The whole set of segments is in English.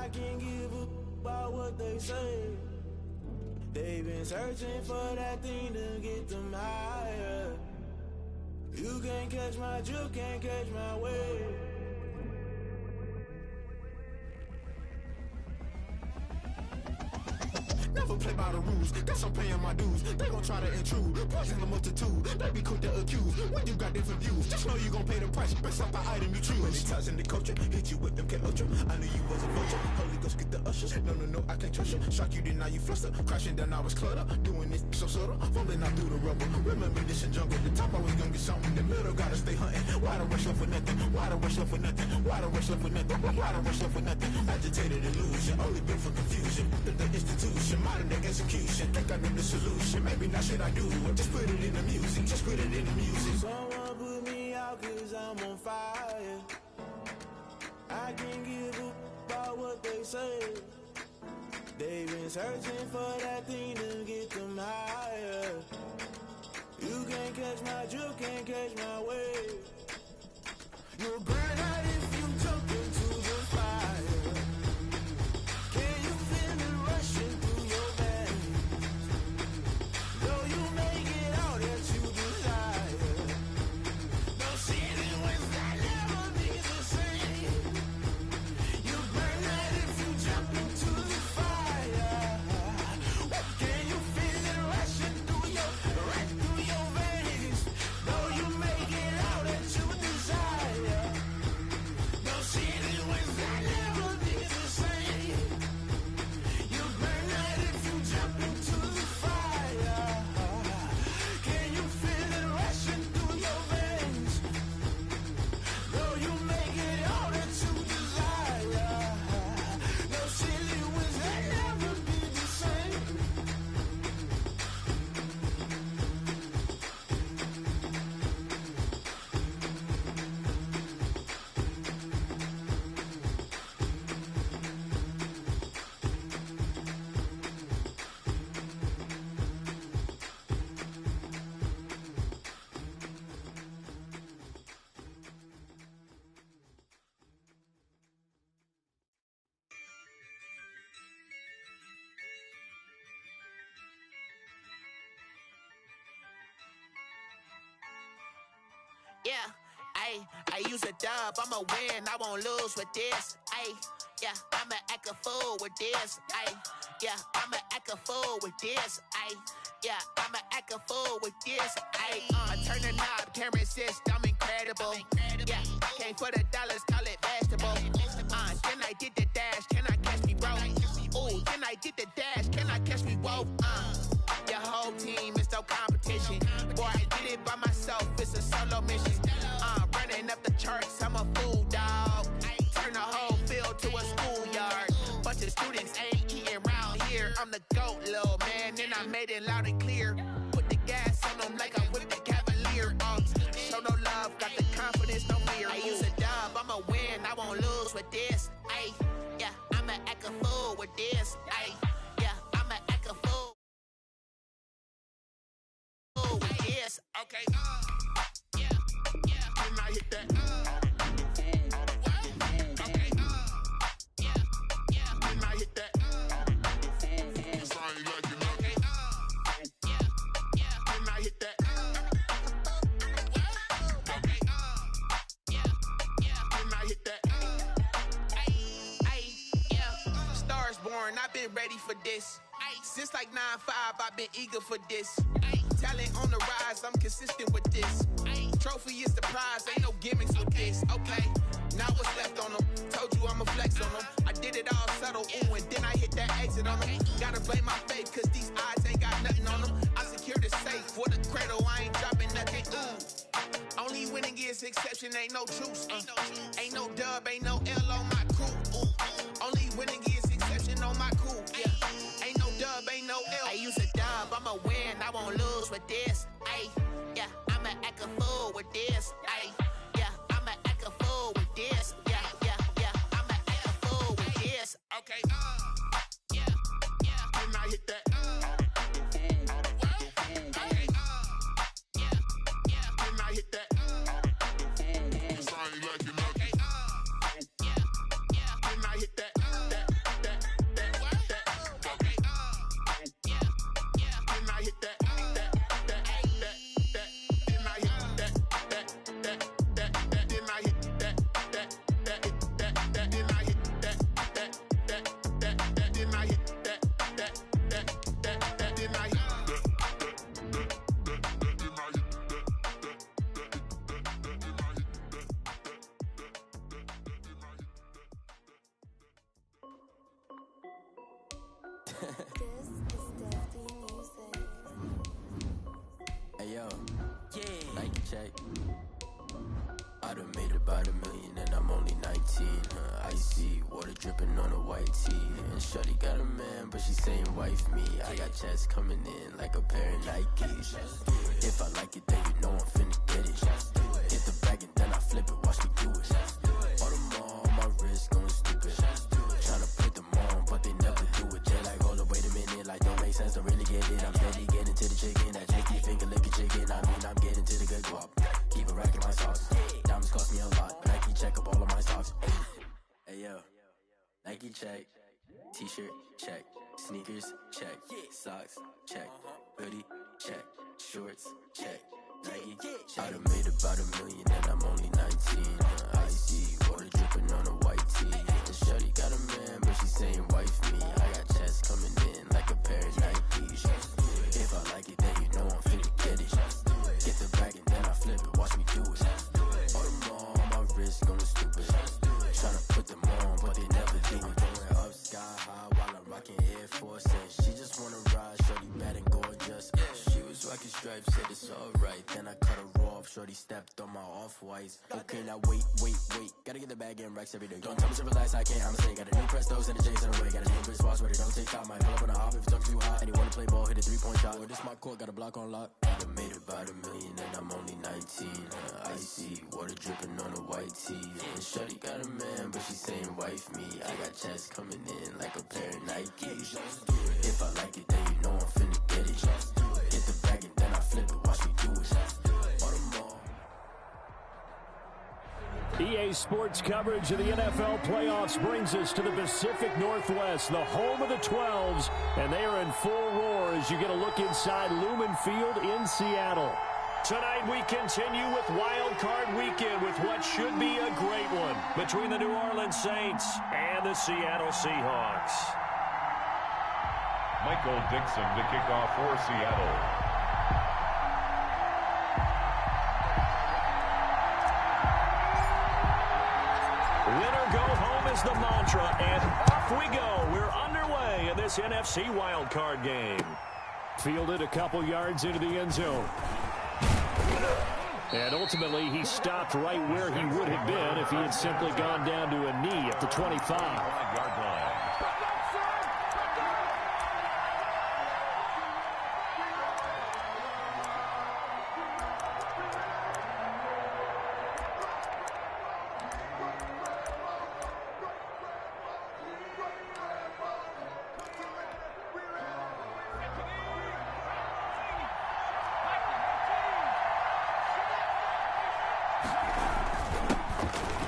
I can't give a about what they say. They've been searching for that thing to get them higher. You can't catch my drift, can't catch my wave. Never play by the rules, guess I'm paying my dues. They gon' try to intrude, poison the multitude. They be quick to accuse, when you got different views. Just know you gon' pay the price, based off the item you choose. Many times in the culture, hit you with them K-Ultra. I knew you was a vulture, Holy Ghost get the ushers. No, I can't trust you. Shock you, then now you fluster. Crashing down, I was cluttered. Doing this so subtle, fumbling out through the rubble. Remember this in jungle, the top I was gonna get something. The middle gotta stay hunting. Why the rush up for nothing? Why the rush up for nothing? Why the rush up for nothing? Why the rush up for nothing? Agitated illusion, only built for confusion. The institution, modern day execution. Think I know the solution. Maybe not shit I do. Just put it in the music. Just put it in the music. Someone put me out cause I'm on fire. I can't give a about what they say. They've been searching for that thing to get them higher. You can't catch my drift, can't catch my wave. You'll burn out if you jump into the fire. Can you feel it rushing through your veins? Though you make it all that you desire. No ceiling wins that never be the same. You burn out if you jump into the fire. Can you feel it rushing through your veins? Though you make it all that you desire. No ceiling wins that never be the same. You burn out if you jump into the fire. Can you feel it rushing through your veins? Though you make it all that you desire. No ceiling wins that never be the same. Yeah, I use a dub, I'ma win, I won't lose with this. Yeah, I'ma act a fool with this. Yeah, I'ma act a fool with this. Yeah, I'ma act a fool with this. I turn the knob, camera assist, I'm incredible. Yeah, came for the dollars, call it vegetable. Then I did the dash, can I catch me, bro? Ooh, then I did the dash, can I catch me, whoa? Your whole team is no competition. Boy, I did it by myself, it's a solo mission. Running up the charts, I'm a fool, dog. Turn the whole field to a schoolyard. Bunch of students ain't eating round here. I'm the GOAT, little man, and I made it loud and clear. Put the gas on them like I'm with the Cavalier. Show no love, got the confidence, no fear. I use a dub, I'ma win, I won't lose with this. Yeah, I'ma act a fool with this. Yeah, I'ma act a fool with this. Okay, yeah, When I hit that, okay, yeah, when I hit that, okay, yeah, when I hit that, okay, yeah, when I hit that. yeah. Stars born, I've been ready for this. Since like 9-5, I've been eager for this. Talent on the rise, I'm consistent with this. Trophy is the prize, ain't no gimmicks with this. Okay, now what's left on them? Told you I'ma flex on them. I did it all subtle, ooh, and then I hit that exit on them. Gotta blame my faith, cause these eyes ain't got nothing on them. I secured the safe with a cradle, I ain't dropping nothing, ooh. Only winning is exception, ain't no truce. Ain't no dub, ain't no L on my crew. Only winning is exception on my crew. Yeah, ain't no dub, ain't no L. I use a dub, I'ma win, I won't lose with this. Yeah, I'ma act a fool with this. Yeah, I'ma act a fool with this. Yeah, I'ma act a fool with this. Okay, yeah, When I hit that, okay, yeah, when I hit that, okay, yeah, when I hit that, Hey yo, yeah. Nike check. I done made about $1 million and I'm only 19. Icy water dripping on a white tee. And shorty got a man, but she saying wife me. I got checks coming in like a pair of Nikes. If I like it, then you know I'm finna get it. Get the bag and then I flip it, watch me do it. All them on my wrist going stupid. Tryna put them on, but they never do it. They're like, hold up, wait a minute, like don't make sense to really get it. I'm steady getting to the chicken, that tricky finger licking chicken. I mean, I'm getting to the good guap. Keep a rack in my socks. Diamonds cost me a lot. Nike check up all of my stocks. Hey yo, Nike check. T-shirt check. Sneakers check. Socks check. Hoodie check. Shorts check. Nike. I done made about $1 million and I'm only 19. Icy water dripping on a white tee. And shorty got a man, but she saying wife me. I got checks coming in like a pair of Nikes. If I like it, then you know I'm finna get it. Get the bag and then I flip it, watch me do it. All them on my wrist going stupid. Tryna put them on, but they never do it. Going up sky high while I'm rocking Air Force. And she just wanna ride, shorty bad and gorgeous. She was rocking stripes, said it's alright. Then I cut her off, shorty stepped on my off-whites. Okay, now wait. Gotta get the bag and racks every day. Don't tell me to relax, I can't, I'ma say. Got a new Prestos and a J's in the way. Got a new Chris Foss, but it don't take time. Might pull up on a hop if it's too hot. And he wanna play ball, hit a 3-point shot. Or this my court, got a block on lock. I done made about $1 million and I'm only 19. Icy water dripping on a white tee. And shorty got a man, but she saying wife me. I got checks coming in like a pair of Nikes. If I like it, then you know I'm finna get it. Get the bag and then I flip it, watch me do it. All them all. EA Sports coverage of the NFL playoffs brings us to the Pacific Northwest, the home of the 12s, and they are in full roar as you get a look inside Lumen Field in Seattle. Tonight we continue with Wildcard Weekend with what should be a great one between the New Orleans Saints and the Seattle Seahawks. Michael Dixon to kick off for Seattle. Winner go home is the mantra, and off we go. We're underway in this NFC wildcard game. Fielded a couple yards into the end zone. And ultimately, he stopped right where he would have been if he had simply gone down to a knee at the 25.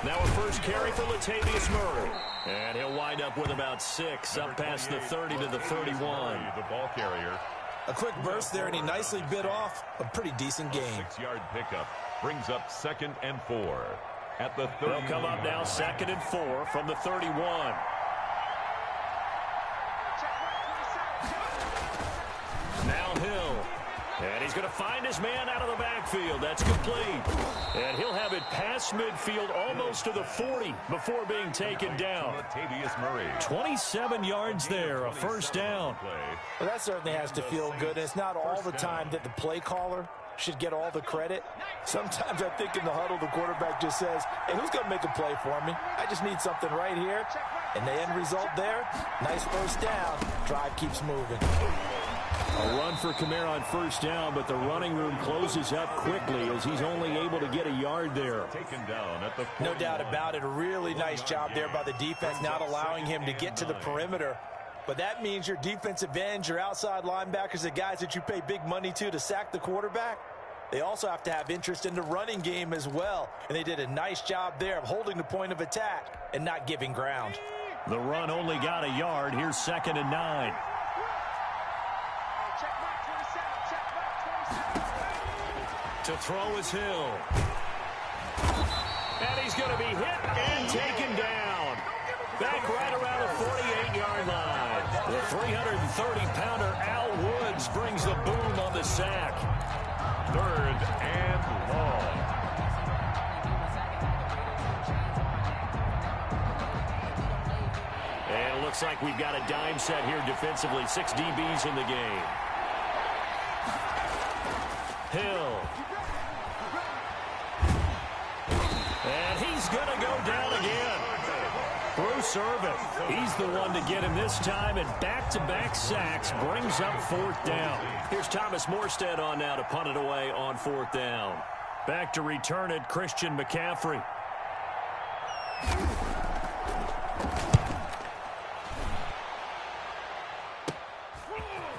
Now a first carry for Latavius Murray. And he'll wind up with about 6, up past the 30 to the 31. The ball carrier. A quick burst there, and he nicely bit off a pretty decent game. 6-yard pickup brings up 2nd and 4 at the 30. They'll come up now 2nd and 4 from the 31. Now Hill. And he's going to find his man out of the backfield. That's complete. And he'll have it past midfield almost to the 40 before being taken down. Latavius Murray. 27 yards there, a first down. Well, that certainly has to feel good. It's not all the time that the play caller should get all the credit. Sometimes I think in the huddle, the quarterback just says, hey, who's going to make a play for me? I just need something right here. And the end result there, nice first down. Drive keeps moving. A run for Kamara on first down, but the running room closes up quickly as he's only able to get a yard there. Taken down at the 49. No doubt about it. A really nice job there by the defense, not allowing him to get to the perimeter. But that means your defensive ends, your outside linebackers, the guys that you pay big money to sack the quarterback, they also have to have interest in the running game as well. And they did a nice job there of holding the point of attack and not giving ground. The run only got a yard. Here's 2nd and 9. To throw is Hill. And he's going to be hit and taken down. Back right around the 48-yard line. The 330-pounder Al Woods brings the boom on the sack. 3rd and long. And it looks like we've got a dime set here defensively. 6 DBs in the game. Hill. And he's going to go down again. Bruce Irvin, he's the one to get him this time, and back-to-back sacks brings up 4th down. Here's Thomas Morstead on now to punt it away on 4th down. Back to return it, Christian McCaffrey.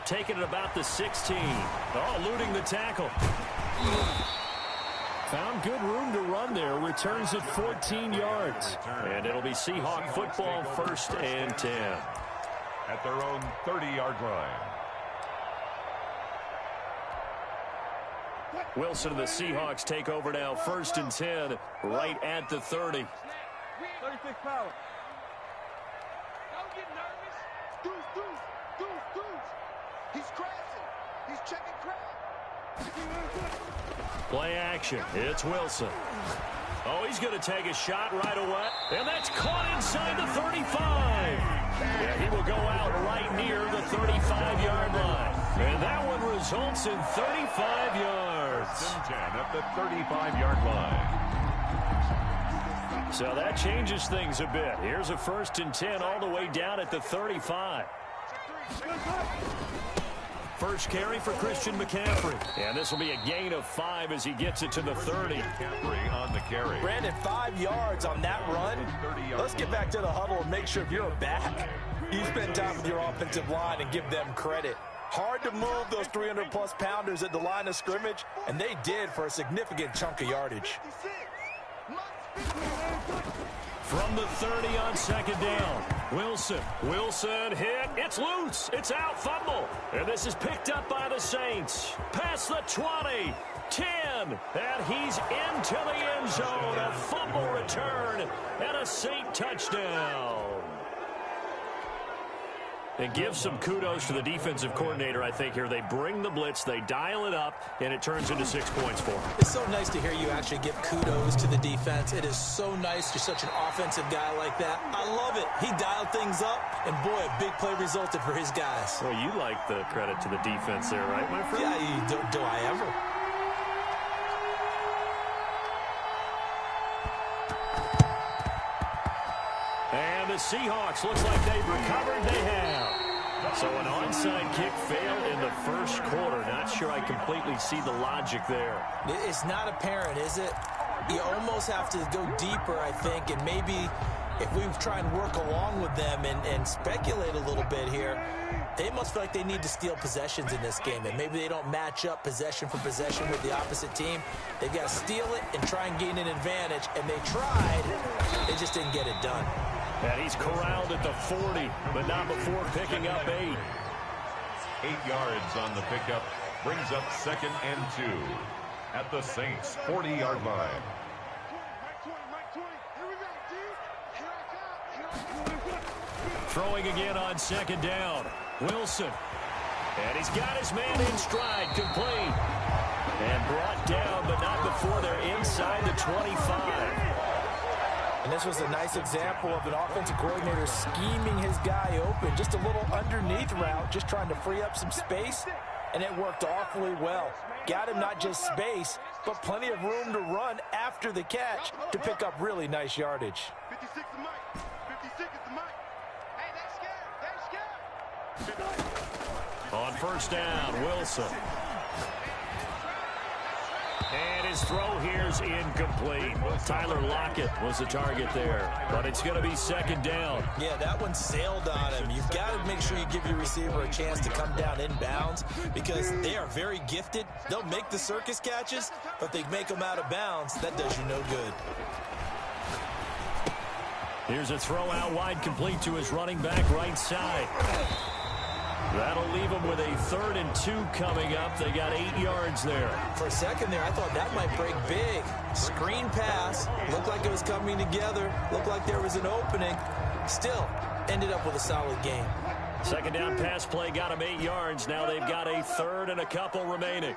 Taking it about the 16. Oh, eluding the tackle. Found good room to run there. Returns it 14 yards. And it'll be Seahawk football, 1st and 10. At their own 30-yard line. Wilson and the Seahawks take over now, 1st and 10, right at the 30. 36 power. Don't get nervous. Deuce. He's crashing. He's checking crowd. Play action. It's Wilson. Oh, he's going to take a shot right away. And that's caught inside the 35. Yeah, he will go out right near the 35-yard line. And that one results in 35 yards. 1st and 10 at the 35-yard line. So that changes things a bit. Here's a 1st and 10 all the way down at the 35. First carry for Christian McCaffrey. And this will be a gain of 5 as he gets it to the 30. McCaffrey on the carry. Brandon, 5 yards on that run. Let's get back to the huddle and make sure you're back. You spend time with your offensive line and give them credit. Hard to move those 300-plus pounders at the line of scrimmage, and they did for a significant chunk of yardage. From the 30 on 2nd down. Wilson hit. It's loose. It's out. Fumble. And this is picked up by the Saints. Past the 20. 10. And he's into the end zone. A fumble return and a Saint touchdown. And give some kudos to the defensive coordinator, I think, here. They bring the blitz, they dial it up, and it turns into 6 points for them. It's so nice to hear you actually give kudos to the defense. It is so nice. You're such an offensive guy like that. I love it. He dialed things up, and boy, a big play resulted for his guys. Well, you like the credit to the defense there, right, my friend? Yeah, do I ever? And the Seahawks, looks like they've recovered. They have. So an onside kick failed in the 1st quarter. Not sure I completely see the logic there. It's not apparent, is it? You almost have to go deeper, I think, and maybe if we try and work along with them and speculate a little bit here, they must feel like they need to steal possessions in this game, and maybe they don't match up possession for possession with the opposite team. They've got to steal it and try and gain an advantage, and they tried. They just didn't get it done. And he's corralled at the 40, but not before picking up 8. 8 yards on the pickup. Brings up 2nd and 2 at the Saints' 40-yard line. Throwing again on 2nd down. Wilson. And he's got his man in stride, complete. And brought down, but not before they're inside the 25. And this was a nice example of an offensive coordinator scheming his guy open. Just a little underneath route, just trying to free up some space, and it worked awfully well. Got him not just space, but plenty of room to run after the catch to pick up really nice yardage. 56 is Mike. 56 is the Mike. Hey, they scared. On 1st down, Wilson. And his throw here's incomplete. Tyler Lockett was the target there, but it's going to be 2nd down. Yeah, that one sailed on him. You've got to make sure you give your receiver a chance to come down inbounds because they are very gifted. They'll make the circus catches, but they make them out of bounds. That does you no good. Here's a throw out wide, complete to his running back right side. That'll leave them with a 3rd and 2 coming up. They got 8 yards there. For a second there, I thought that might break big. Screen pass. Looked like it was coming together. Looked like there was an opening. Still, ended up with a solid game. 2nd down pass play got them 8 yards. Now they've got a 3rd and a couple remaining.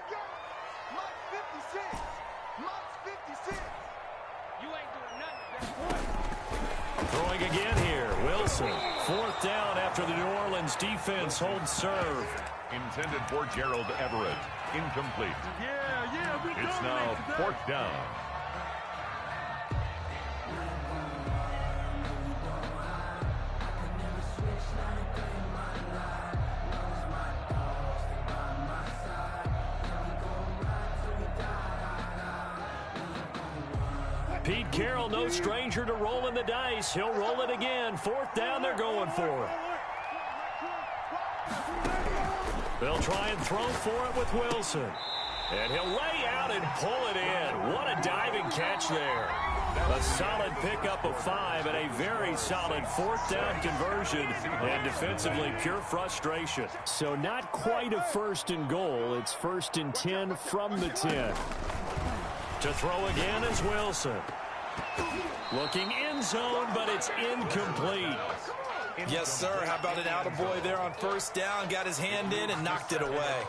Throwing again here. Wilson 4th down after the New Orleans defense holds serve. Intended for Gerald Everett. Incomplete. It's now 4th down. Pete Carroll, no stranger to rolling the dice. He'll roll it again. 4th down, they're going for it. They'll try and throw for it with Wilson. And he'll lay out and pull it in. What a diving catch there. A solid pickup of 5 and a very solid 4th down conversion. And defensively, pure frustration. So not quite a 1st and goal. It's 1st and 10 from the 10. To throw again is Wilson. Looking in zone, but it's incomplete. Yes, sir. How about an attaboy there on 1st down? Got his hand in and knocked it away.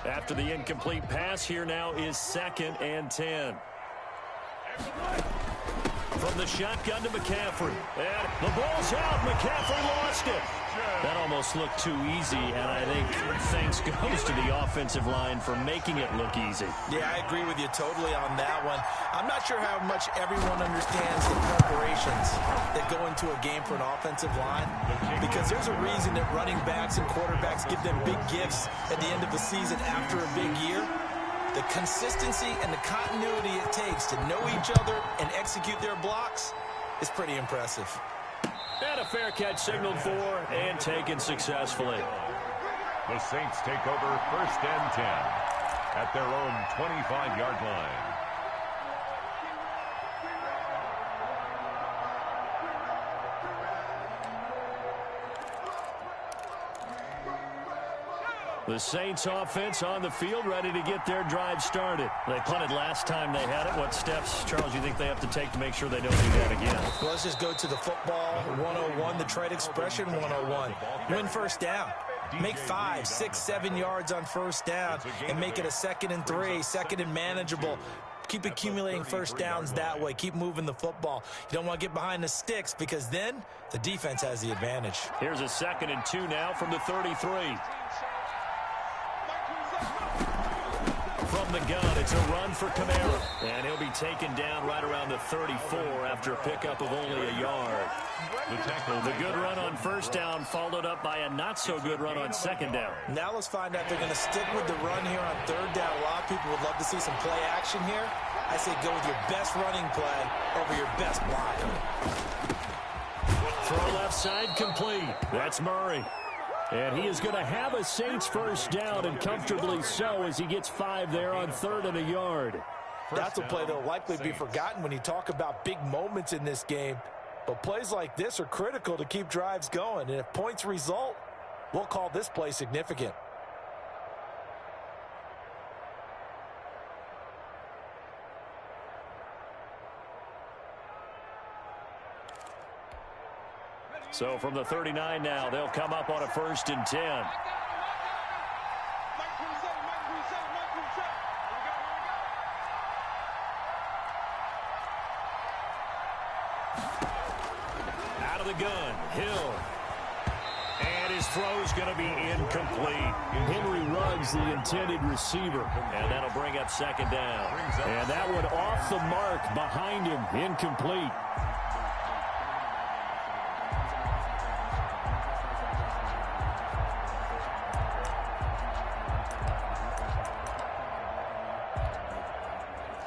After the incomplete pass, here now is 2nd and 10. From the shotgun to McCaffrey. And the ball's out. McCaffrey lost it. That almost looked too easy, and I think thanks goes to the offensive line for making it look easy. Yeah, I agree with you totally on that one. I'm not sure how much everyone understands the preparations that go into a game for an offensive line, because there's a reason that running backs and quarterbacks give them big gifts at the end of the season after a big year. The consistency and the continuity it takes to know each other and execute their blocks is pretty impressive. And a fair catch signaled for and taken successfully. The Saints take over 1st and 10 at their own 25-yard line. The Saints offense on the field, ready to get their drive started. They punted last time they had it. What steps, Charles, you think they have to take to make sure they don't do that again? Well, let's just go to the football 101, the trade expression 101. Win 1st down. Make 5, 6, 7 yards on 1st down and make it a 2nd and 3, 2nd and manageable. Keep accumulating 1st downs that way. Keep moving the football. You don't want to get behind the sticks because then the defense has the advantage. Here's a 2nd and 2 now from the 33. From the gun, it's a run for Kamara. And he'll be taken down right around the 34 after a pickup of only a yard. The good run on 1st down followed up by a not-so-good run on 2nd down. Now let's find out if they're going to stick with the run here on 3rd down. A lot of people would love to see some play action here. I say go with your best running play over your best blocker. Throw left side complete. That's Murray. And he is going to have a Saints 1st down, and comfortably so, as he gets 5 there on 3rd and a yard. That's a play that will likely be forgotten when you talk about big moments in this game. But plays like this are critical to keep drives going. And if points result, we'll call this play significant. So from the 39 now, they'll come up on a 1st and 10. Out of the gun, Hill. And his throw's going to be incomplete. Henry Ruggs, the intended receiver. And that'll bring up 2nd down. And that one off the mark behind him, incomplete.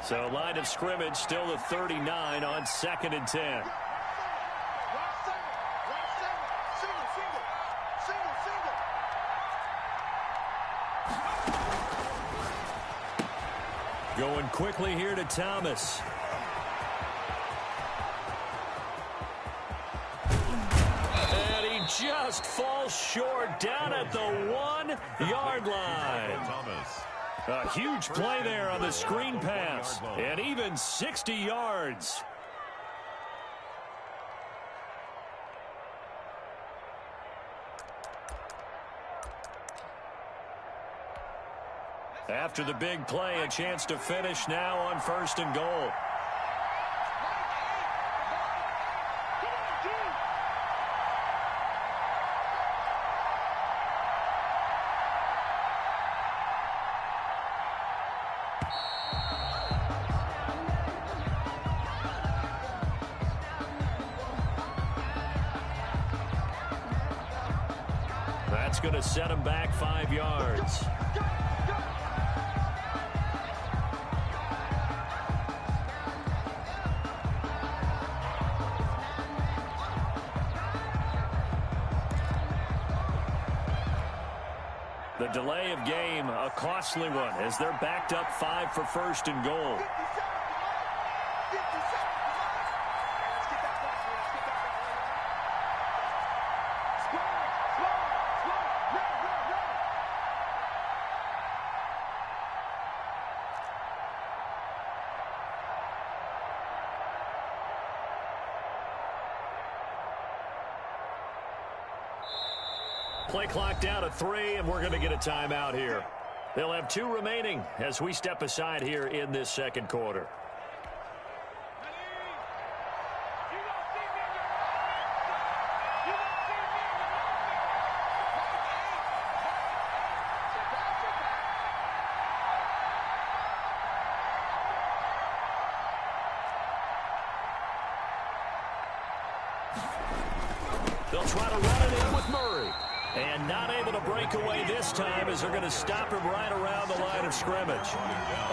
So line of scrimmage still the 39 on 2nd and 10. Going quickly here to Thomas. And he just falls short down at the 1-yard line. Thomas. A huge play there on the screen pass, and even 60 yards. After the big play, a chance to finish now on 1st and goal. That's going to set him back 5 yards. The delay of game, a costly one, as they're backed up 5 for first and goal. Play clock down to 3, and we're going to get a timeout here. They'll have 2 remaining as we step aside here in this second quarter. They'll try to run it in with Murray. And not able to break away this time as they're going to stop him right around the line of scrimmage.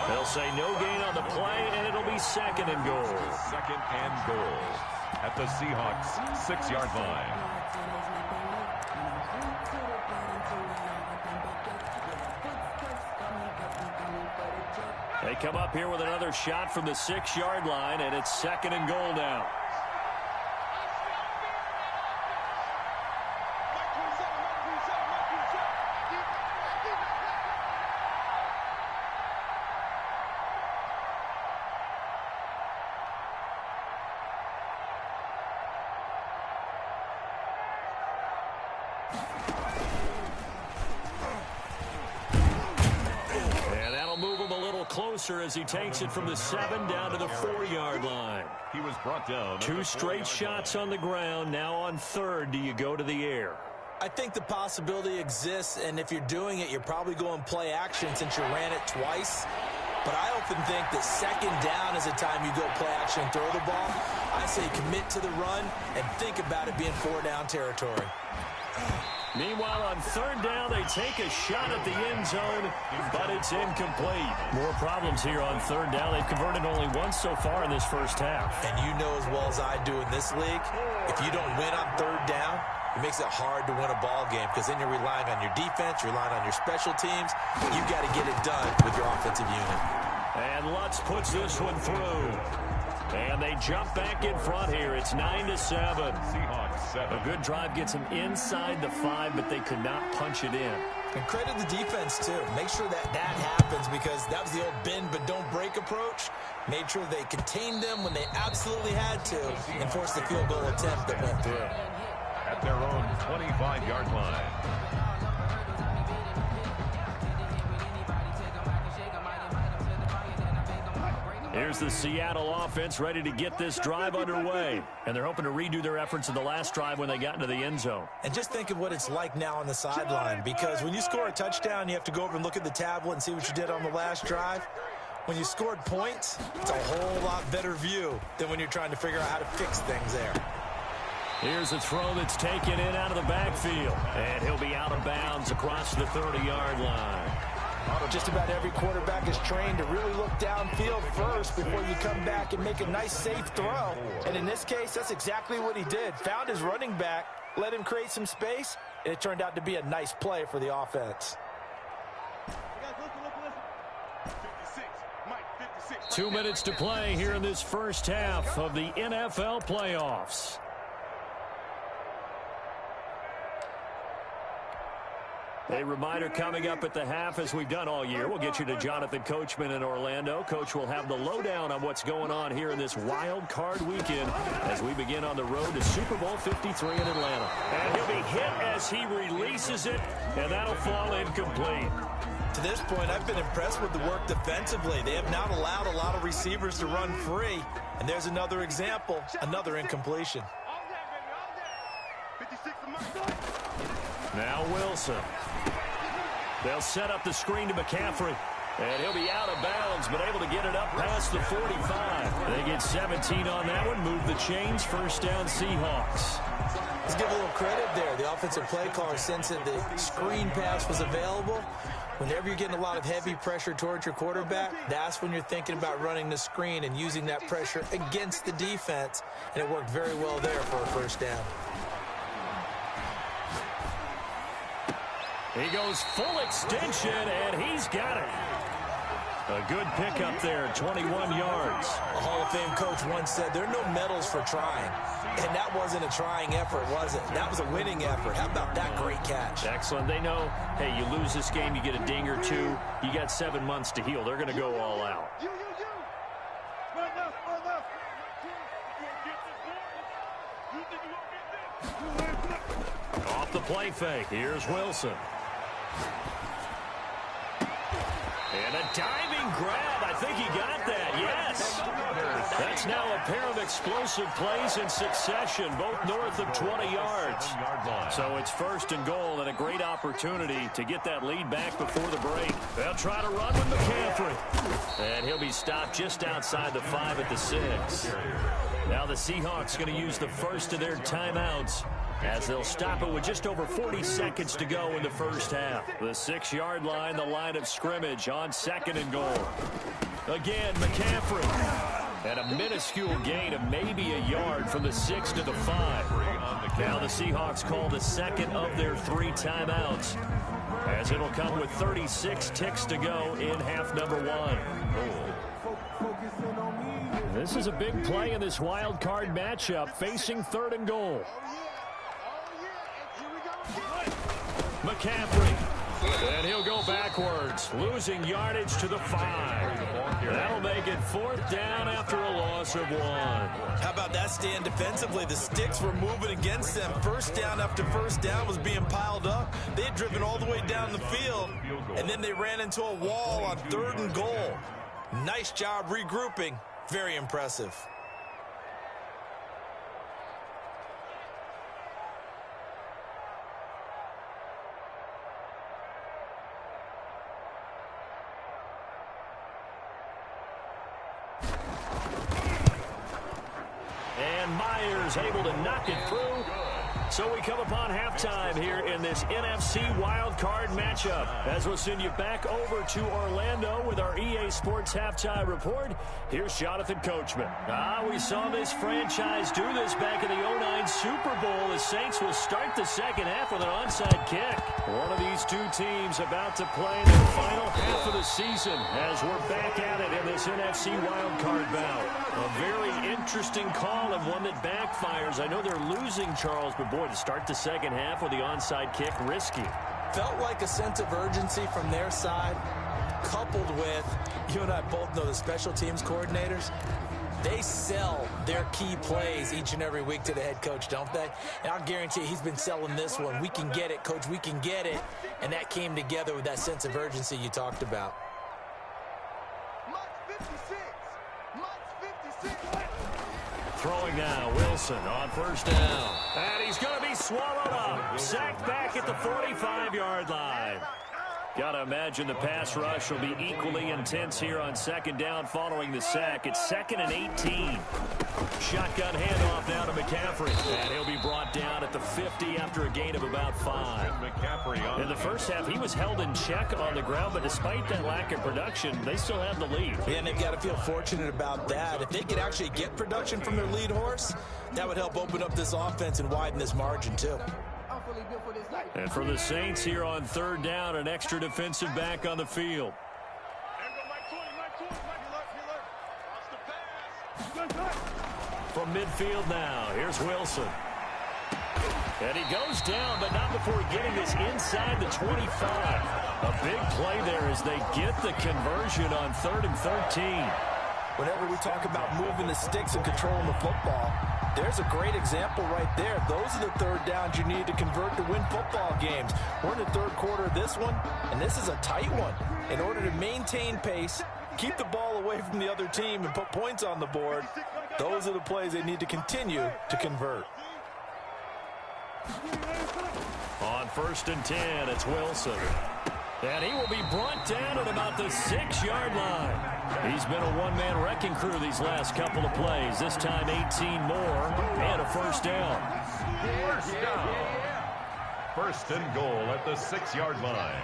They'll say no gain on the play, and it'll be second and goal. Second and goal at the Seahawks 6-yard line. They come up here with another shot from the 6-yard line, and it's second and goal now. As he takes it from the 7 down to the 4-yard line. He was brought down. 2 straight shots on the ground. Now on 3rd, do you go to the air? I think the possibility exists, and if you're doing it, you're probably going play action since you ran it twice. But I often think that 2nd down is the time you go play action and throw the ball. I say commit to the run and think about it being 4-down territory. Meanwhile, on 3rd down, they take a shot at the end zone, but it's incomplete. More problems here on 3rd down. They've converted only once so far in this first half. And you know as well as I do in this league, if you don't win on 3rd down, it makes it hard to win a ball game because then you're relying on your defense, you're relying on your special teams. You've got to get it done with your offensive unit. And Lutz puts this one through. And they jump back in front here. It's 9-7. Seahawks 7. A good drive gets them inside the 5, but they could not punch it in. And credit the defense, too. Make sure that happens because that was the old bend but don't break approach. Made sure they contained them when they absolutely had to and forced the field goal attempt that went through. At their own 25-yard line. Here's the Seattle offense ready to get this drive underway. And they're hoping to redo their efforts in the last drive when they got into the end zone. And just think of what it's like now on the sideline, because when you score a touchdown, you have to go over and look at the tablet and see what you did on the last drive. When you scored points, it's a whole lot better view than when you're trying to figure out how to fix things there. Here's a throw that's taken in out of the backfield. And he'll be out of bounds across the 30-yard line. Just about every quarterback is trained to really look downfield first before you come back and make a nice, safe throw. And in this case, that's exactly what he did. Found his running back, let him create some space, and it turned out to be a nice play for the offense. 2 minutes to play here in this first half of the NFL playoffs. A reminder coming up at the half, as we've done all year. We'll get you to Jonathan Coachman in Orlando. Coach will have the lowdown on what's going on here in this wild card weekend as we begin on the road to Super Bowl 53 in Atlanta. And he'll be hit as he releases it, and that'll fall incomplete. To this point, I've been impressed with the work defensively. They have not allowed a lot of receivers to run free. And there's another example, another incompletion. Now Wilson. They'll set up the screen to McCaffrey. And he'll be out of bounds, but able to get it up past the 45. They get 17 on that one. Move the chains. First down, Seahawks. Let's give a little credit there. The offensive play caller sensed that the screen pass was available. Whenever you're getting a lot of heavy pressure towards your quarterback, that's when you're thinking about running the screen and using that pressure against the defense. And it worked very well there for a first down. He goes full extension, and he's got it. A good pickup there, 21 yards. A Hall of Fame coach once said, there are no medals for trying. And that wasn't a trying effort, was it? That was a winning effort. How about that great catch? Excellent. They know, hey, you lose this game, you get a ding or two. You got 7 months to heal. They're going to go all out. Off the play fake. Here's Wilson. And a diving grab. I think he got that. Yes. That's now a pair of explosive plays in succession, both north of 20 yards. So it's 1st and goal and a great opportunity to get that lead back before the break. They'll try to run with McCaffrey. And he'll be stopped just outside the 5 at the 6. Now the Seahawks going to use the first of their timeouts, as they'll stop it with just over 40 seconds to go in the first half. The 6-yard line, the line of scrimmage on 2nd and goal. Again, McCaffrey. And a minuscule gain of maybe a yard from the 6 to the 5. Now the Seahawks call the second of their 3 timeouts, as it'll come with 36 ticks to go in half number 1. This is a big play in this wild card matchup, facing 3rd and goal. McCaffrey, and he'll go backwards, losing yardage to the 5. That'll make it 4th down after a loss of 1. How about that stand defensively? The sticks were moving against them. First down after first down was being piled up. They had driven all the way down the field, and then they ran into a wall on 3rd and goal. Nice job regrouping. Very impressive. Able to knock it through. So we come upon halftime here in this NFC wildcard matchup, as we'll send you back over to Orlando with our EA Sports Halftime Report. Here's Jonathan Coachman. We saw this franchise do this back in the 2009 Super Bowl. The Saints will start the second half with an onside kick. One of these two teams about to play their final half of the season, as we're back at it in this NFC wildcard bout. A very interesting call, and one that backfires. I know they're losing, Charles, but boy, to start the second half with the onside kick, risky. Felt like a sense of urgency from their side, coupled with, you and I both know the special teams coordinators, they sell their key plays each and every week to the head coach, don't they? And I'll guarantee you he's been selling this one. We can get it, coach, we can get it. And that came together with that sense of urgency you talked about. Throwing now, Wilson on 1st down. And he's going to be swallowed up. Sacked back at the 45-yard line. Got to imagine the pass rush will be equally intense here on 2nd down following the sack. It's 2nd and 18. Shotgun handoff now to McCaffrey. And he'll be brought down at the 50 after a gain of about 5. In the first half, he was held in check on the ground, but despite that lack of production, they still have the lead. Yeah, and they've got to feel fortunate about that. If they could actually get production from their lead horse, that would help open up this offense and widen this margin, too. And for the Saints here on 3rd down, an extra defensive back on the field. From midfield now, here's Wilson. And he goes down, but not before getting this inside the 25. A big play there as they get the conversion on 3rd and 13. Whenever we talk about moving the sticks and controlling the football, there's a great example right there. Those are the 3rd downs you need to convert to win football games. We're in the 3rd quarter of this one, and this is a tight one. In order to maintain pace, keep the ball away from the other team, and put points on the board, those are the plays they need to continue to convert. On 1st and 10, it's Wilson. And he will be brought down at about the 6-yard line. He's been a one-man wrecking crew these last couple of plays. This time 18 more and a first down. First down. First and goal at the 6-yard line.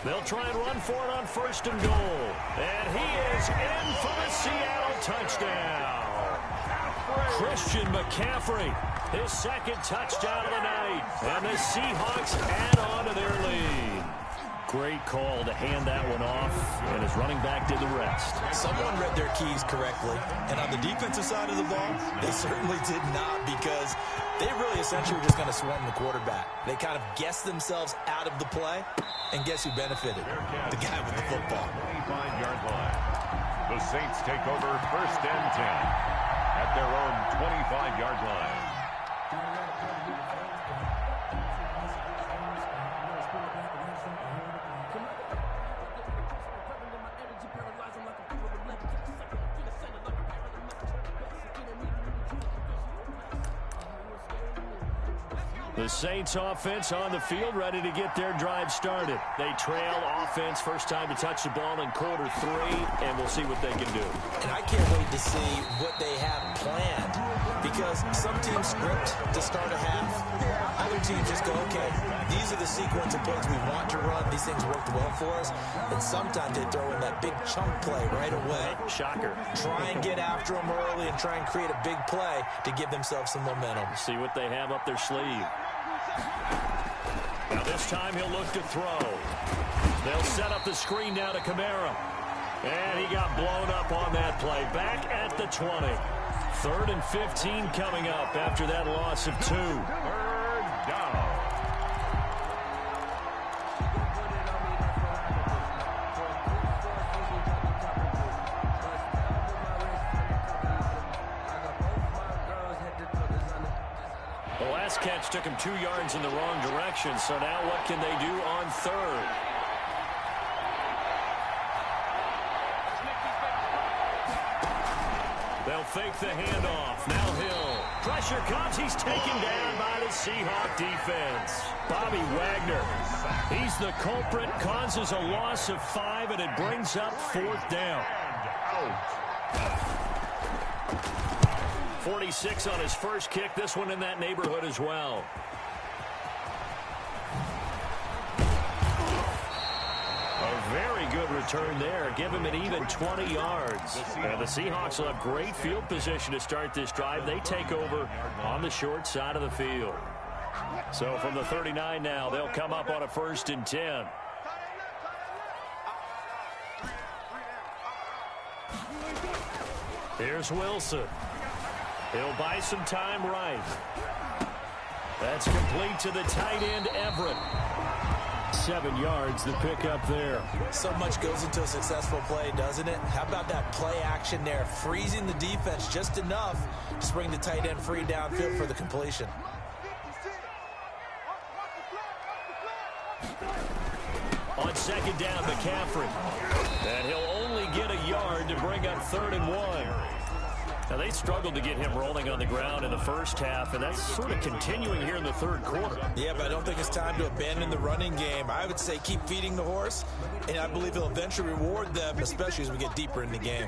They'll try and run for it on first and goal. And he is in for the Seattle touchdown. Christian McCaffrey, his second touchdown of the night. And the Seahawks add on to their lead. Great call to hand that one off, and his running back did the rest. Someone read their keys correctly, and on the defensive side of the ball, they certainly did not, because they really essentially were just going to swarm the quarterback. They kind of guessed themselves out of the play, and guess who benefited? The guy with the football. 25-yard line. The Saints take over first and 10 at their own 25-yard line. The Saints offense on the field, ready to get their drive started. They trail offense, first time to touch the ball in quarter 3, and we'll see what they can do. And I can't wait to see what they have planned, because some teams script to start a half. Other teams just go, okay, these are the sequence of plays we want to run. These things worked well for us. And sometimes they throw in that big chunk play right away. Shocker. Try and get after them early and try and create a big play to give themselves some momentum. See what they have up their sleeve. Now this time he'll look to throw. They'll set up the screen now to Kamara. And he got blown up on that play. Back at the 20. 3rd and 15 coming up after that loss of 2. Third down. The last catch took him 2 yards in the wrong direction, so now what can they do on 3rd? They'll fake the handoff. Now Hill. Pressure comes. He's taken down by the Seahawk defense. Bobby Wagner. He's the culprit. Causes a loss of 5, and it brings up 4th down. 46 on his first kick. This one in that neighborhood as well. A very good return there. Give him an even 20 yards. And the Seahawks will have great field position to start this drive. They take over on the short side of the field. So from the 39 now, they'll come up on a 1st and 10. Here's Wilson. He'll buy some time right. That's complete to the tight end, Everett. 7 yards, the pickup there. So much goes into a successful play, doesn't it? How about that play action there? Freezing the defense just enough to bring the tight end free downfield for the completion. On 2nd down, McCaffrey. And he'll only get a yard to bring up 3rd and 1. Now, they struggled to get him rolling on the ground in the first half, and that's sort of continuing here in the 3rd quarter. Yeah, but I don't think it's time to abandon the running game. I would say keep feeding the horse, and I believe he'll eventually reward them, especially as we get deeper in the game.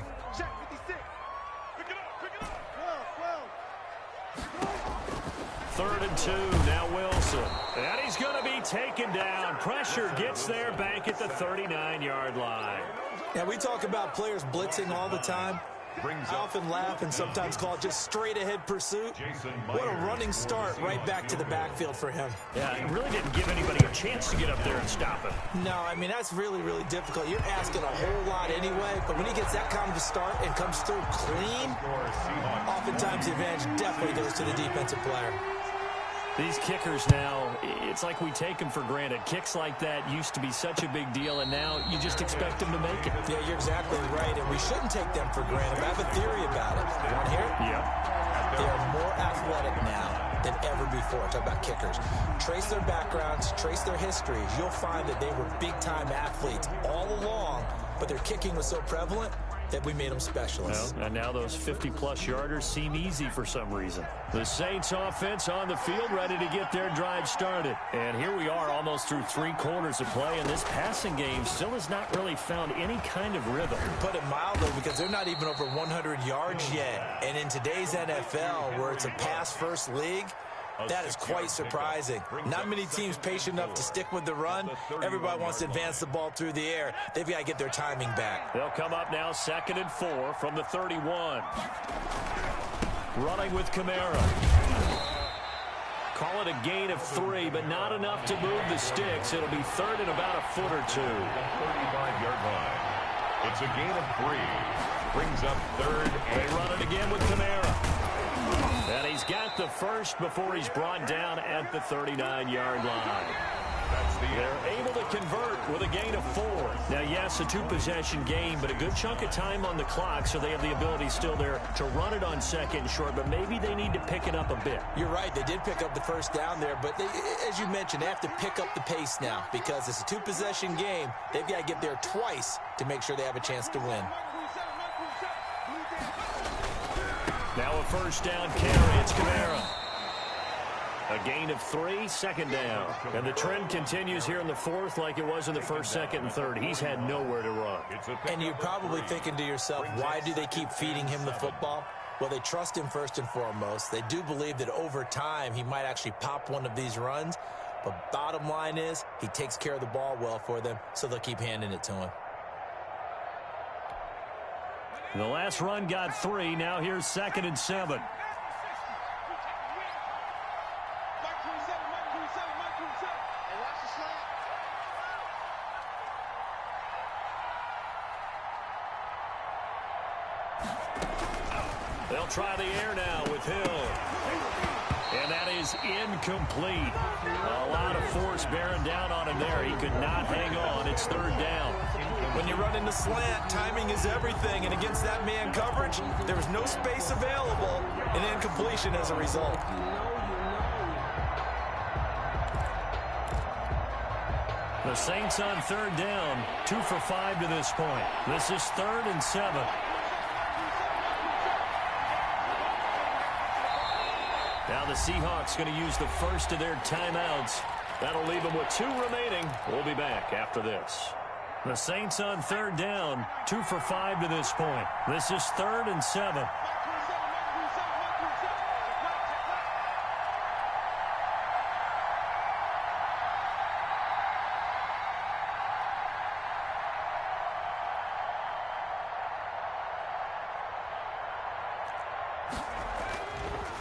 Third and 2, now Wilson. And he's going to be taken down. Pressure gets there back at the 39-yard line. Now, we talk about players blitzing all the time. I often laugh and sometimes call it just straight-ahead pursuit. What a running start right back to the backfield for him. Yeah, it really didn't give anybody a chance to get up there and stop him. No, I mean, that's really, really difficult. You're asking a whole lot anyway, but when he gets that kind of a start and comes through clean, oftentimes the advantage definitely goes to the defensive player. These kickers now, it's like we take them for granted. Kicks like that used to be such a big deal, and now you just expect them to make it. Yeah, you're exactly right, and we shouldn't take them for granted. I have a theory about it. You want to hear it? Yep. They are more athletic now than ever before. Talk about kickers. Trace their backgrounds, trace their histories. You'll find that they were big-time athletes all along, but their kicking was so prevalent, that we made them specialists. Well, and now those 50-plus yarders seem easy for some reason. The Saints offense on the field, ready to get their drive started. And here we are almost through 3 quarters of play, and this passing game still has not really found any kind of rhythm. Put it mildly, because they're not even over 100 yards yet. And in today's NFL, where it's a pass-first league, that is quite surprising. Not many teams patient enough to stick with the run. Everybody wants to advance the ball through the air. They've got to get their timing back. They'll come up now 2nd and 4 from the 31. Running with Kamara. Call it a gain of 3, but not enough to move the sticks. It'll be 3rd and about a foot or 2. 35-yard line. It's a gain of 3. Brings up 3rd. They run it again with Kamara. And he's got the first before he's brought down at the 39-yard line. They're able to convert with a gain of 4. Now, yes, a 2-possession game, but a good chunk of time on the clock, so they have the ability still there to run it on 2nd and short, but maybe they need to pick it up a bit. You're right. They did pick up the first down there, but as you mentioned, they have to pick up the pace now because it's a 2-possession game. They've got to get there twice to make sure they have a chance to win. Now a first down carry. It's Kamara. A gain of 3, 2nd down. And the trend continues here in the 4th like it was in the 1st, 2nd, and 3rd. He's had nowhere to run. And you're probably thinking to yourself, why do they keep feeding him the football? Well, they trust him first and foremost. They do believe that over time he might actually pop one of these runs. But bottom line is he takes care of the ball well for them, so they'll keep handing it to him. The last run got 3. Now here's 2nd and 7. They'll try the air now with Hill. And that is incomplete. A lot of force bearing down on him there. He could not hang on. It's 3rd down. When you run into slant, timing is everything. And against that man coverage, there was no space available. And incompletion as a result. The Saints on 3rd down. 2 for 5 to this point. This is 3rd and 7. Now the Seahawks going to use the first of their timeouts. That'll leave them with 2 remaining. We'll be back after this. The Saints on 3rd down. 2 for 5 to this point. This is 3rd and 7.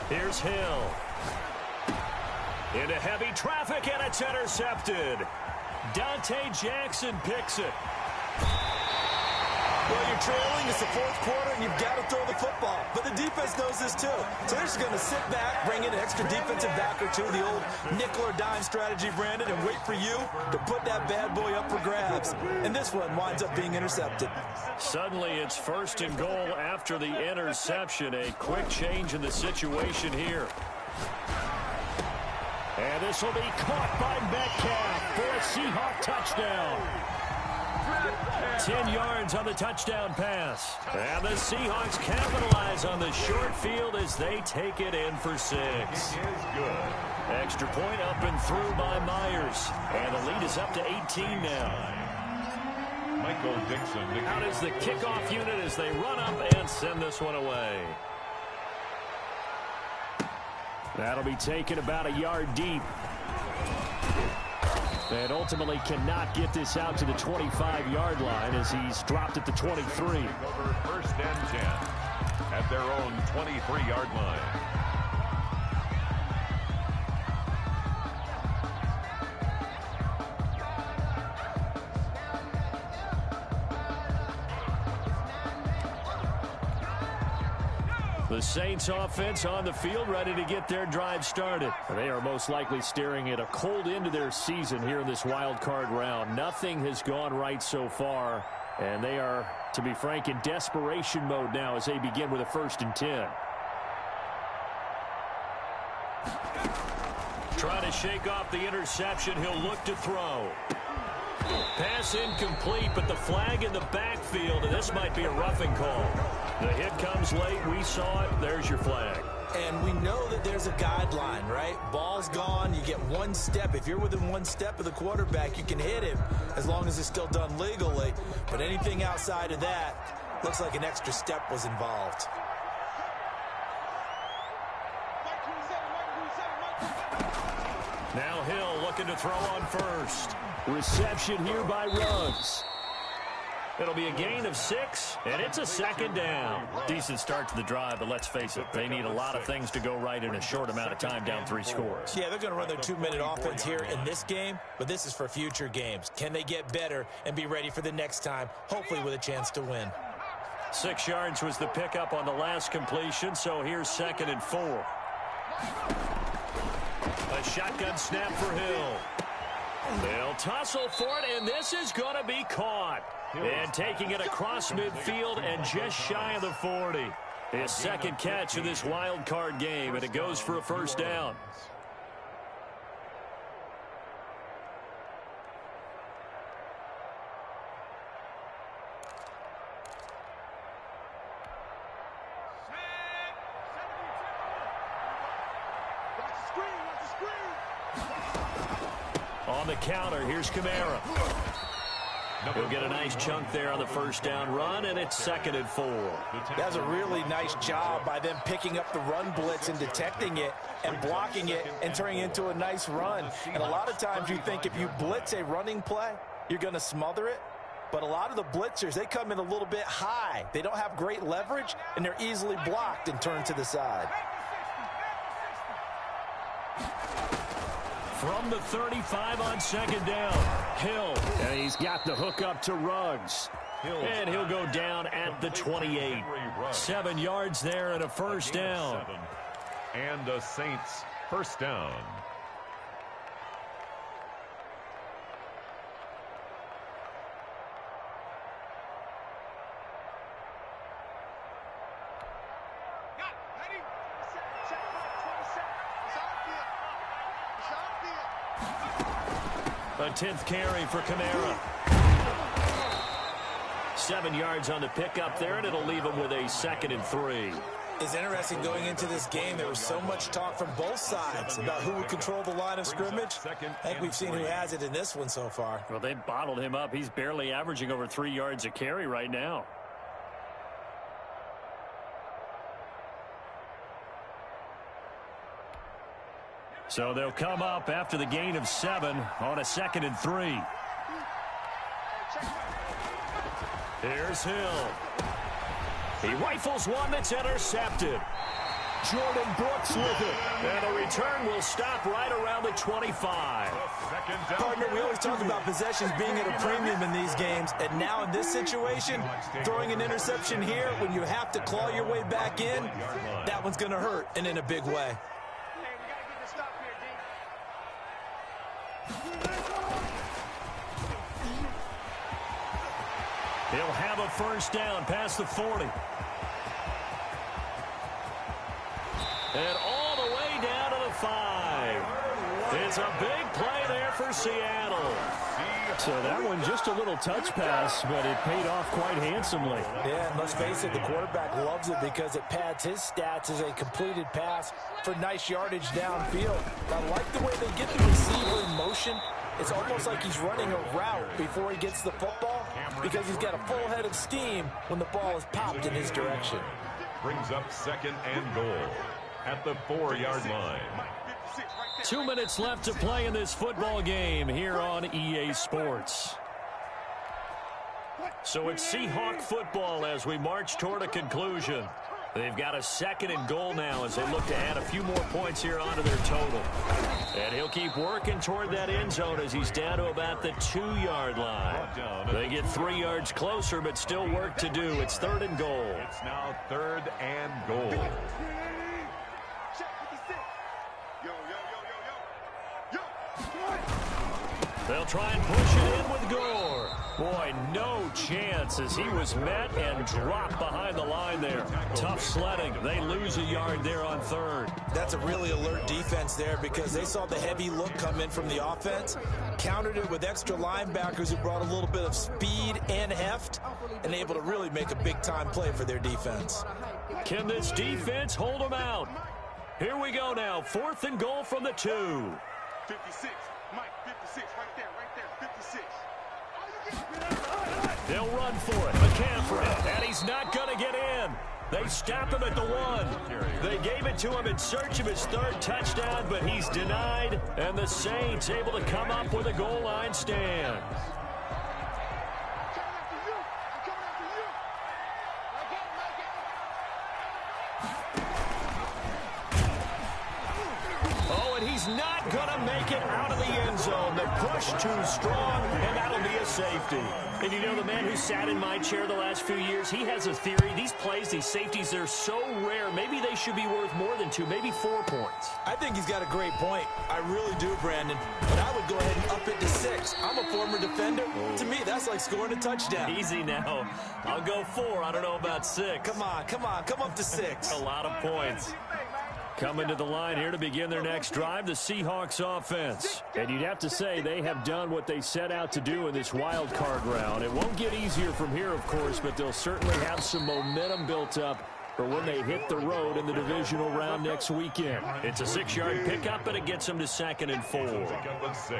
Here's Hill. Into heavy traffic, and it's intercepted. Dante Jackson picks it. Well, you're trailing. It's the 4th quarter, and you've got to throw the football. But the defense knows this, too. So they're just going to sit back, bring in an extra defensive back or 2, the old nickel or dime strategy, Brandon, and wait for you to put that bad boy up for grabs. And this one winds up being intercepted. Suddenly, it's 1st and goal after the interception. A quick change in the situation here. And this will be caught by Metcalf for a Seahawk touchdown. 10 yards on the touchdown pass. And the Seahawks capitalize on the short field as they take it in for 6. Extra point up and through by Myers. And the lead is up to 18 now. Michael Dixon. Out is the kickoff unit as they run up and send this one away. That'll be taken about a yard deep. And ultimately cannot get this out to the 25-yard line as he's dropped at the 23. Over 1st and 10 at their own 23-yard line. The Saints offense on the field ready to get their drive started. They are most likely staring at a cold end to their season here in this wild card round. Nothing has gone right so far, and they are, to be frank, in desperation mode now as they begin with a 1st and 10. Trying to shake off the interception. He'll look to throw. Pass incomplete, but the flag in the backfield, and this might be a roughing call. The hit comes late. We saw it. There's your flag. And we know that there's a guideline, right? Ball's gone. You get one step. If you're within one step of the quarterback, you can hit him as long as it's still done legally. But anything outside of that, looks like an extra step was involved. Now Hill looking to throw on first. Reception here by Ruggs. It'll be a gain of 6, and it's a second down. Decent start to the drive, but let's face it, they need a lot of things to go right in a short amount of time, down 3 scores. Yeah, they're going to run their 2-minute offense here in this game, but this is for future games. Can they get better and be ready for the next time, hopefully with a chance to win? 6 yards was the pickup on the last completion, so here's 2nd and 4. A shotgun snap for Hill. They'll tussle for it, and this is going to be caught. And taking it across midfield and just shy of the 40. His second catch of this wild card game, and it goes for a first down. On the counter, here's Kamara. He'll get a nice chunk there on the first down run, and it's 2nd and 4. That's a really nice job by them picking up the run blitz and detecting it and blocking it and turning it into a nice run. And a lot of times you think if you blitz a running play, you're going to smother it. But a lot of the blitzers, they come in a little bit high. They don't have great leverage, and they're easily blocked and turned to the side. From the 35 on 2nd down, Hill. And he's got the hook up to Ruggs. And he'll go down at the 28. 7 yards there and a first down. And the Saints first down. A 10th carry for Kamara. 7 yards on the pickup there, and it'll leave him with a 2nd and 3. It's interesting going into this game. There was so much talk from both sides about who would control the line of scrimmage. I think we've seen who has it in this one so far. Well, they bottled him up. He's barely averaging over 3 yards a carry right now. So they'll come up after the gain of 7 on a 2nd and 3. Here's Hill. He rifles one that's intercepted. Jordan Brooks with it. And the return will stop right around the 25. Partner, we always talk about possessions being at a premium in these games. And now in this situation, throwing an interception here when you have to claw your way back in, that one's going to hurt, and in a big way. He'll have a first down past the 40. And all the way down to the 5. It's a big play there for Seattle. So that one just a little touch pass, but it paid off quite handsomely. Yeah, and let's face it, the quarterback loves it because it pads his stats as a completed pass for nice yardage downfield. I like the way they get the receiver in motion. It's almost like he's running a route before he gets the football because he's got a full head of steam when the ball is popped in his direction. Brings up 2nd and goal at the 4-yard line. 2 minutes left to play in this football game here on EA Sports. So it's Seahawk football as we march toward a conclusion. They've got a 2nd and goal now as they look to add a few more points here onto their total. And he'll keep working toward that end zone as he's down to about the 2-yard line. They get 3 yards closer, but still work to do. It's 3rd and goal. It's now 3rd and goal. They'll try and push it in with Gore. Boy, no chance as he was met and dropped behind the line there. Tough sledding. They lose a yard there on third. That's a really alert defense there because they saw the heavy look come in from the offense, countered it with extra linebackers who brought a little bit of speed and heft, and able to really make a big-time play for their defense. Can this defense hold them out? Here we go now. 4th and goal from the 2. 56, Mike, 56, right there, 56. They'll run for it. McCaffrey, and he's not going to get in. They stop him at the 1. They gave it to him in search of his 3rd touchdown, but he's denied, and the Saints able to come up with a goal line stand. He's not going to make it out of the end zone. The push too strong, and that'll be a safety. And you know, the man who sat in my chair the last few years, he has a theory. These plays, these safeties, they're so rare. Maybe they should be worth more than 2, maybe 4 points. I think he's got a great point. I really do, Brandon. But I would go ahead and up it to 6. I'm a former defender. To me, that's like scoring a touchdown. Easy now. I'll go 4. I don't know about 6. Come on. Come up to 6. A lot of points. Coming to the line here to begin their next drive, the Seahawks offense. And you'd have to say they have done what they set out to do in this wild card round. It won't get easier from here, of course, but they'll certainly have some momentum built up for when they hit the road in the divisional round next weekend. It's a 6-yard pickup, and it them to 2nd and 4. Pickup of 6.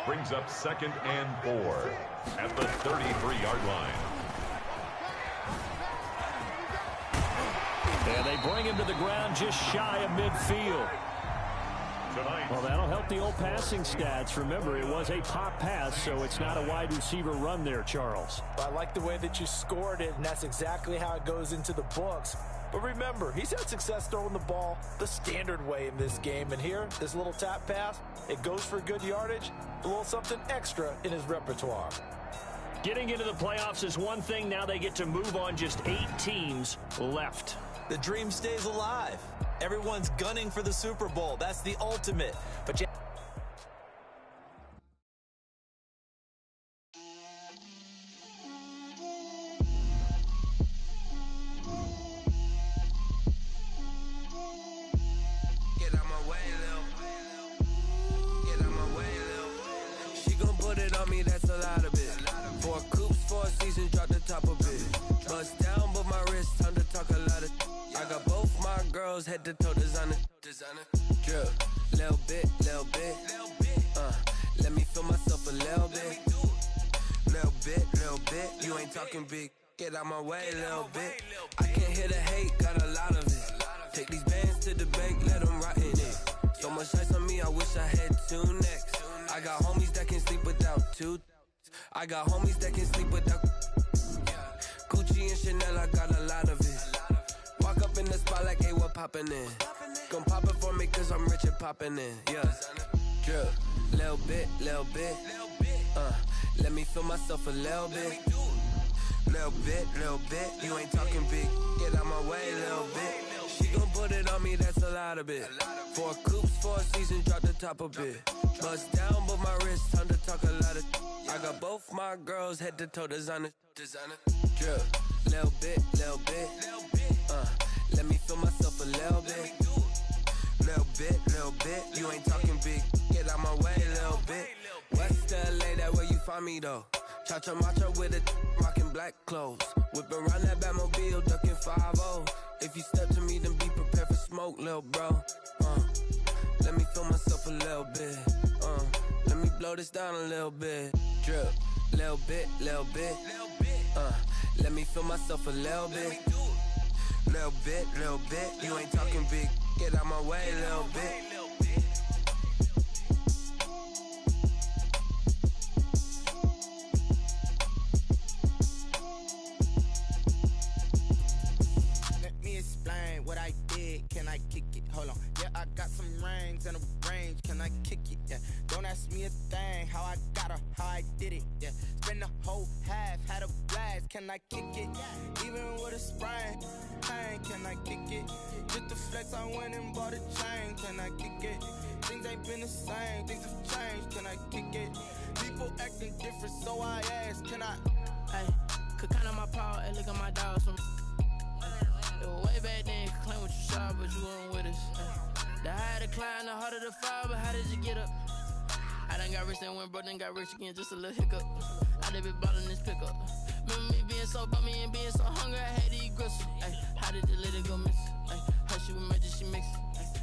Brings up 2nd and 4 at the 33-yard line. And they bring him to the ground just shy of midfield. Well, that'll help the old passing stats. Remember, it was a pop pass, so it's not a wide receiver run there, Charles. I like the way that you scored it, and that's exactly how it goes into the books. But remember, he's had success throwing the ball the standard way in this game. And here, this little tap pass, it goes for good yardage, a little something extra in his repertoire. Getting into the playoffs is one thing. Now they get to move on. Just 8 teams left. The dream stays alive. Everyone's gunning for the Super Bowl. That's the ultimate. But Get out my way, Lil. Get out my way, Lil. She gon' put it on me, that's a lot of it. 4 coops, 4 seasons, drop the top of it. Bust down, but my wrist, time to talk a lot of. I got both my girls head to toe designer. Drip, little bit. Let me feel myself a little bit. Little bit. You ain't talking big. Get out my way, little bit. I can't hear the hate, got a lot of it. Take these bands to the bank, let them rot in it. So much ice on me, I wish I had 2 necks. I got homies that can sleep without 2. I got homies that can sleep without Gucci and Chanel, I got a lot of it. Walk up in the spot like, hey, what poppin' in? Gon' pop it for me cause I'm rich and poppin' in. Yeah. Drip, little bit. Let me feel myself a little bit. Little bit. You ain't talking big. Get out my way, little bit. She gon' put it on me, that's a lot of it. 4 coops, 4 seasons, drop the top a bit. Bust down, but my wrist, time to talk a lot of. I got both my girls head to toe designer. Drip, little bit. Let me feel myself a little bit. Little bit. You ain't talking big. Get out my way, little bit. West LA, that where you find me though. Cha-cha matcha with a rockin' black clothes. Whip around that Batmobile, ducking 5-0. If you step to me, then be prepared for smoke, little bro. Let me feel myself a little bit. Let me blow this down a little bit. Drip, little bit. Let me feel myself a little bit. Little bit. You ain't talking big. Get out my way, little bit. Let me explain what I did. Can I kick it? Hold on. Yeah, I got some rings and a range. Can I kick it? Yeah. Don't ask me a thing. How I got her, how I did it. Yeah. Spend the whole half, had a blast. Can I kick it? Even with a sprain. Hey, can I kick it? Just the flex, I went and bought a chain. Can I kick it? Things ain't been the same. Things have changed. Can I kick it? People People acting different, so I ask, can I? Hey, could count on my power, hey, look at my dogs. Way back then, could claim what you saw, but you weren't with us. The higher the climb, the harder the fall, but how did you get up? I done got rich and went broke, then got rich again, just a little hiccup. I done been ballin' this pickup. Remember me being so bummy and being so hungry, I had to eat gristle. Ay, how did you let it go miss? Ay, how she was magic, she mixed.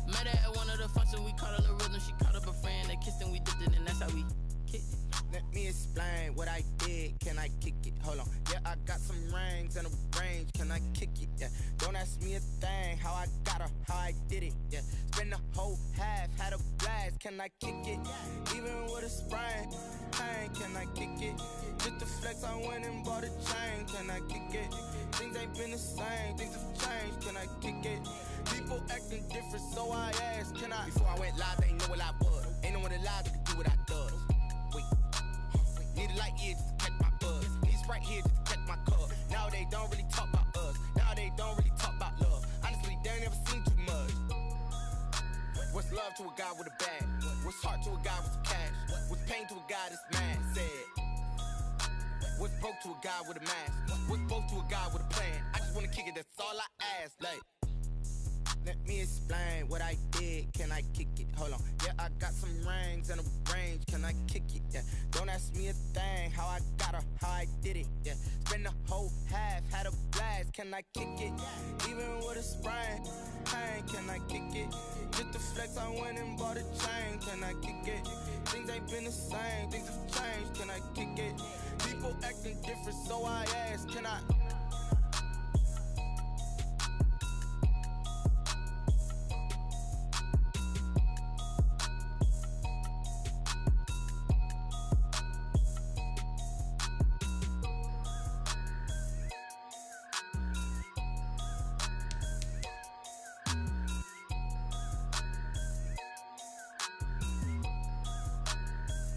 Met her at one of the functions, we caught a little rhythm. She caught up a friend, they kissed and we dipped it, and that's how we kicked it. Let me explain what I did. Can I kick it? Hold on. Yeah, I got some rings and a range. Can I kick it? Yeah. Don't ask me a thing. How I got her, how I did it. Yeah. Spend the whole half, had a blast. Can I kick it? Even with a sprain. Pain, can I kick it? Just the flex, I went and bought a chain. Can I kick it? Things ain't been the same. Things have changed. Can I kick it? People acting different, so I asked, can I? Before I went live, they ain't know what I was. Ain't no one alive that could do what I does. Wait. Need a light year just to catch my buzz. Need Sprite here just to catch my cup. Now they don't really talk about us. Now they don't really talk about love. Honestly, they ain't never seen too much. What's love to a guy with a bag? What's heart to a guy with some cash? What's pain to a guy that's mad? Said. What's broke to a guy with a mask? What's both to a guy with a plan? I just wanna kick it, that's all I ask. Like, let me explain what I did. Can I kick it? Hold on. Yeah, I got some rings and a range. Can I kick it? Yeah. Don't ask me a thing. How I got her, how I did it. Yeah. Spend the whole half, had a blast. Can I kick it? Even with a sprain. Pain, can I kick it? Just the flex, I went and bought a chain. Can I kick it? Things ain't been the same. Things have changed. Can I kick it? People acting different, so I ask, can I?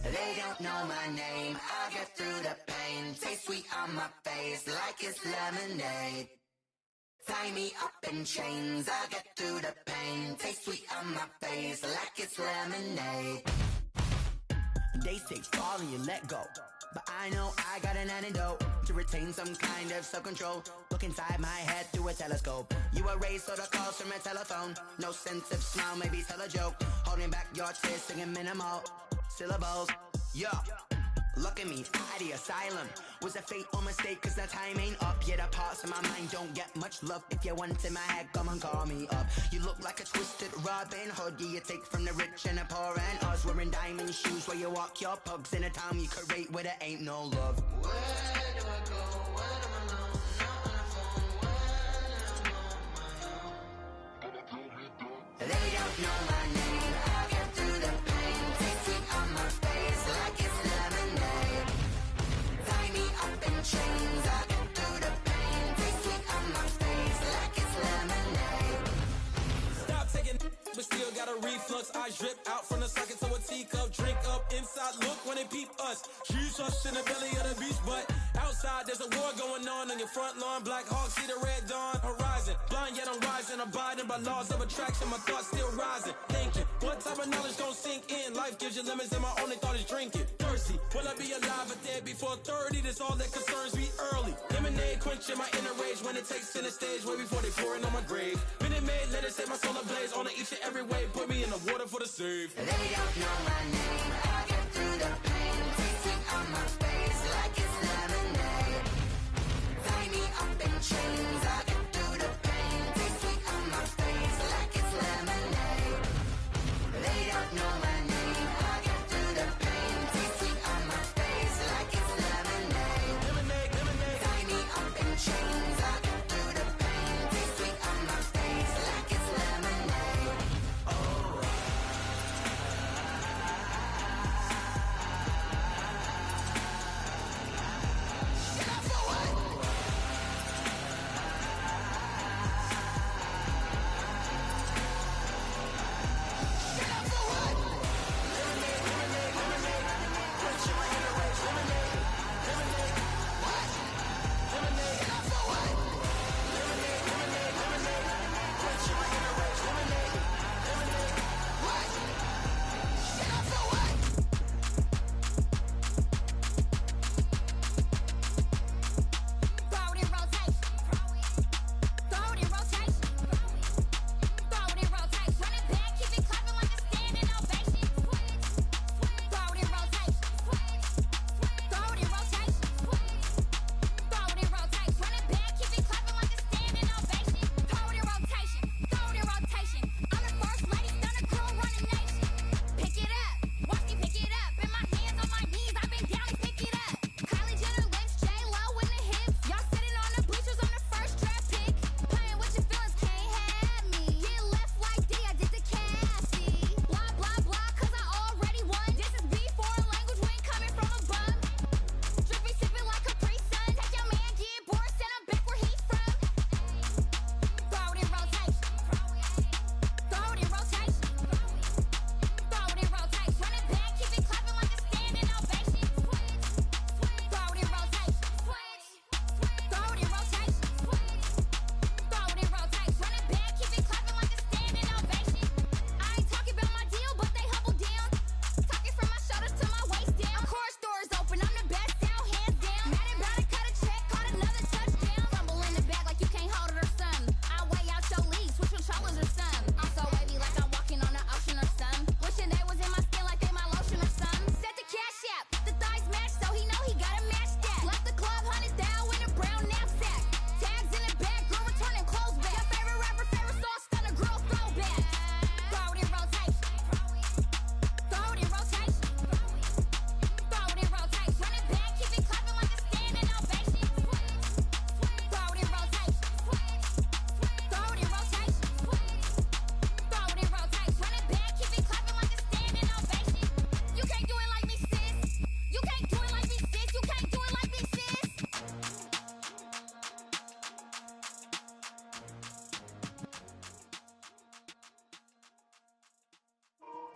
They don't know my name, I get through the pain. Taste sweet on my face like it's lemonade. Tie me up in chains, I get through the pain. Taste sweet on my face like it's lemonade. They say fall and you let go, but I know I got an antidote to retain some kind of self-control. Look inside my head through a telescope. You erase all the calls from a telephone. No sense of smile, maybe tell a joke. Holding back your tears, singing minimal syllables. Yeah, look at me, out the asylum. Was a fate or mistake, cause the time ain't up. Yeah, the parts of my mind don't get much love. If you want in my head, come and call me up. You look like a twisted Robin Hood. Yeah, you take from the rich and the poor and us. Wearing diamond shoes where you walk your pugs in a town you create where there ain't no love. Where do I go? When I'm alone, not on the phone, when I'm on my own. They don't know my name, I get through the pain. Taste sweet on my face like it's lemonade. Tie me up in chains, I get through the pain. Taste sweet on my face like it's lemonade. Stop taking but still got a reflux. I drip out from the socket to a teacup. Drink up inside, look when they peep us. Shoes us in the belly of the beach, but outside there's a war going on your front lawn. Black Hawk, see the red dawn horizon. Blind yet I'm rising, abiding by laws of attraction. My thoughts still rising, thinking what type of knowledge gon' sink in? Life gives you limits and my only thought is drinking. Thirsty, will I be alive or dead before 30? That's all that concerns me early. Lemonade quenching my inner rage when it takes center stage way before they pour it on my grave. Minute Maid, let it set my soul ablaze on each and every way. Put me in the water for the save. They don't know my name, I get through the pain. Taste sweet on my face like it's lemonade. Tie me up in chains, I get through the pain. Taste sweet on my face like it's lemonade. They don't know my name, I get through the pain. Taste sweet on my face like it's lemonade. Lemonade, lemonade. Tie me up in chains, I get through the pain. Taste sweet on my face like it's lemonade.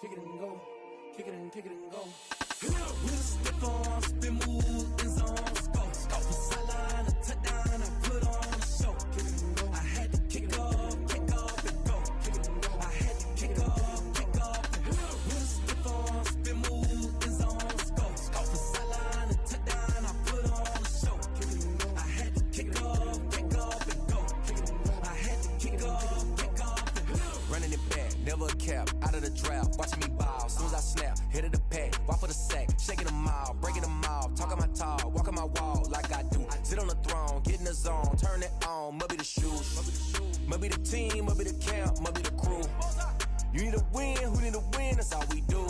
kick it and go, kick it and go. With a stiff arm, spin move, in zone, go. From sideline to touchdown, I put on a show. I had to kick off and go. I had to kick off and go. With a stiff arm, spin move, in zone, go. From sideline to touchdown, I put on a show. I had to kick off and go. I had to kick off and go. Running it back, never a cap, out of the draft, watching me ball. Soon as I snap, hit of the pack, walk for the sack, shaking them all, breaking them all, talking my talk, walking my wall like I do. Sit on the throne, get in the zone, turn it on, must be the shoes, must be the team, must be the camp, must be the crew. You need a win, who need a win, that's all we do.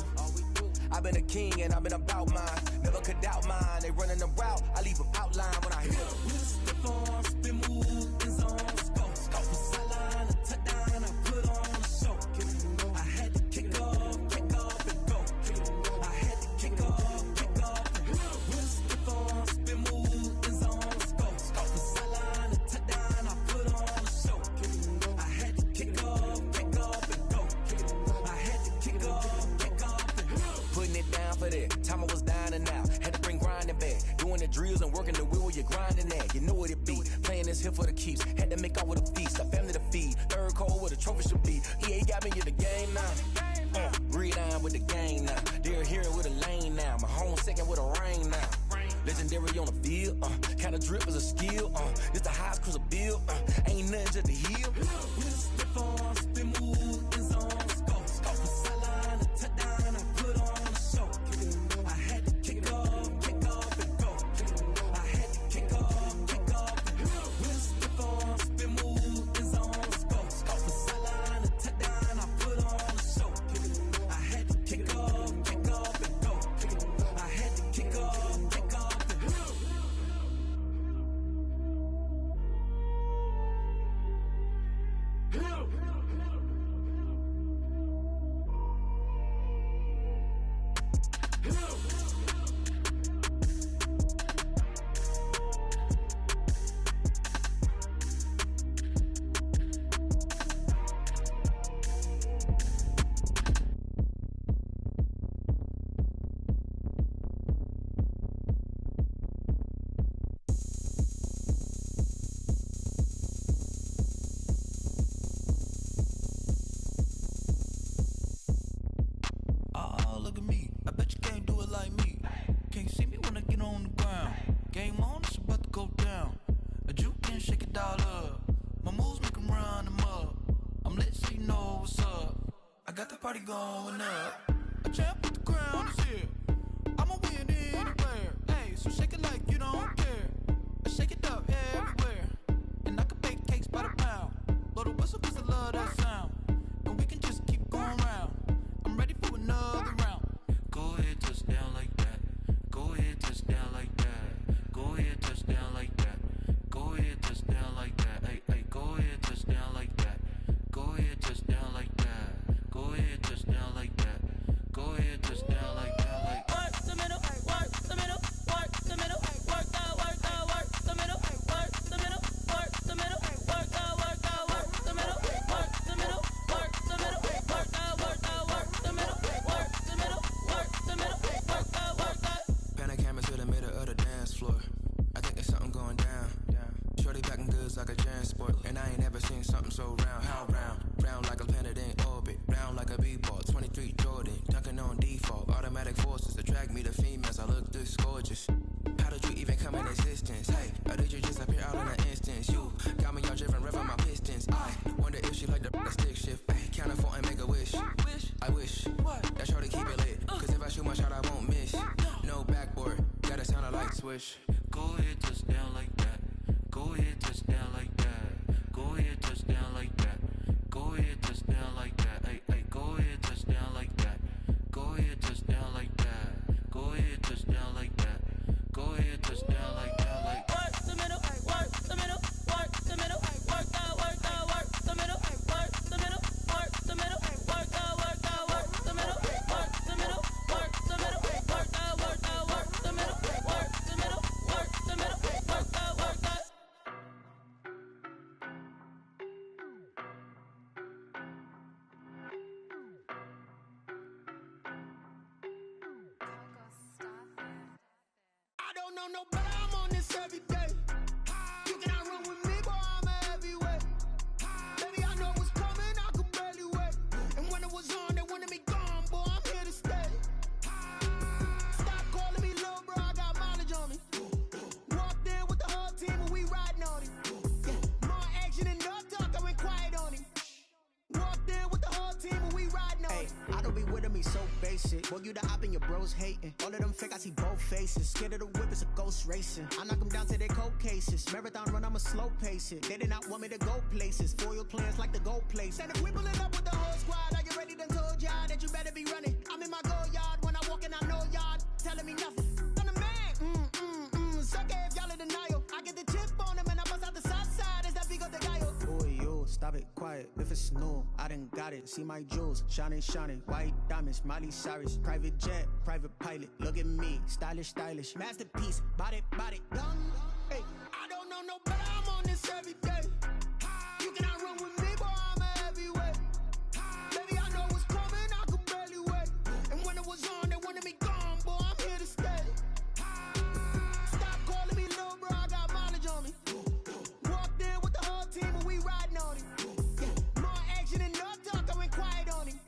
I've been a king and I've been about mine, never could doubt mine. They running the route, I leave them outline when I hit them. With a stiff arm, spin move, in zone, go. From sideline to touchdown, I put on a show. I had to kick off and go. I had to kick off and go. With a stiff arm, spin move, in zone, go. From sideline to touchdown, I put on a show. I had to kick off and go. I had to kick off and go. Putting it down for that, time I was down and out, had to bring grinding back, doing the drills and working the wheel where you're grinding at, you know what it be, playing this here for the keeps, had to make off with a feast, a family to feed, third cold where the trophy should be, EA got me in the game now, breathe down with the game now, they're here with a lane now, my home second with a rain now, legendary on the field, kinda drip is a skill, it's the highest cruiser bill, ain't nothing just to heal. With a stiff arm, spin move, in zone, go. From sideline to touchdown, I put on a show. I had to kick off and go. I had to kick off and go. With a stiff arm, spin move, in zone, go. From sideline to touchdown, I put on a show. I had to kick off and go. I had to kick off and go. Oh, look at me. I bet you can't do it like me. Can't see me when I get on the ground. Game on, it's about to go down. A juke and shake it all up. My moves make them run them up. I'm lit so you know what's up. I got the party going up. A champ with the crown is here. I'ma win anywhere. Hey, so shake it like you don't care. I shake it up everywhere. And I can bake cakes by the pound. Blow the whistle cause I love that sound. And we can just keep going round. I'm ready for another round. Go ahead, touchdown like that. Go ahead, touchdown like that. Go ahead, touchdown like that. Go ahead, touchdown like that. Hey, hey, go ahead, touchdown like that. Go ahead, touchdown like that. Go ahead, touchdown like that. Go ahead, touchdown like that. Like work the middle, work the middle, work the middle, work out, work out, work the middle, work the middle, work the middle, work out, work out, work the middle, work the middle, work the middle, work out, work out, work the middle, work the middle, work the middle, work out, work out. Panic camera to the middle of the dance floor. I think there's something going down. Shorty packing goods like a transport, and I ain't never seen something so round. How round? Round like a planet in orbit, round like a b-ball. 23 Jordan, dunking on default. Automatic forces attract me to females. I look this gorgeous. How did you even come in existence? Hey, or did you just appear out in an instance? You got me all driven, revving my pistons. I wonder if she like the stick shift. Ay, count a 4 and make a wish. I wish that shorty keep it lit. Cause if I shoot my shot, I won't miss. No backboard, gotta sound a light switch. Go ahead, touchdown like that. Go ahead, touchdown like that. Go ahead, touchdown like that. Go ahead, touchdown like that. Hey, hey, go ahead, touchdown like that. Go ahead, touchdown like that. Go ahead, touchdown like that. Go ahead, touchdown like that. Like work the middle, work the middle, work the middle, work out, work out, work the middle, work the middle, work the middle, work out, work out, work the middle, work the middle, work the middle, work out, work out, work the middle, work the middle, work know no better, I'm on this every day. You cannot run with me, boy, I'm a heavyweight. Baby, I know what's coming, I could barely wait. And when it was on, they wanted me gone, boy, I'm here to stay. Stop calling me little bro, I got mileage on me. Walked in with the whole team and we riding on it. Yeah, more action and no talk, I went quiet on him. Walked in with the whole team and we riding on it. I don't be with me so basic. Boy, you the op and your bros hating. All of them fake, I see both faces. Scared of the whip, it's a ghost racing. I knock them down to their cold cases. Marathon run, I'ma slow pace it. They did not want me to go places. Foil plans like the go place. And if we pulling up with the whole squad, are you ready? Done told y'all that you better be running. I'm in my go yard. When I walk in, I know y'all telling me nothing. I'm the man. Suck it if y'all in denial. I get the chip on him and I bust out the south side. Is that Vigo the guy? Boy, yo, stop it, quiet. If it's new, I done got it. See my jewels, shining, shining. White diamonds, Miley Cyrus. Private jet, private pilot. Look at me, stylish, stylish. Masterpiece, body, done. Hey, I don't know no better, I'm on this every day. You cannot run with me, boy, I'm a heavyweight. Baby, I know what's coming, I could barely wait. And when it was on, they wanted me gone, boy, I'm here to stay. Stop calling me little bro, I got mileage on me. Walked in with the whole team and we riding on it. Yeah, more action and no talk, I went quiet on him.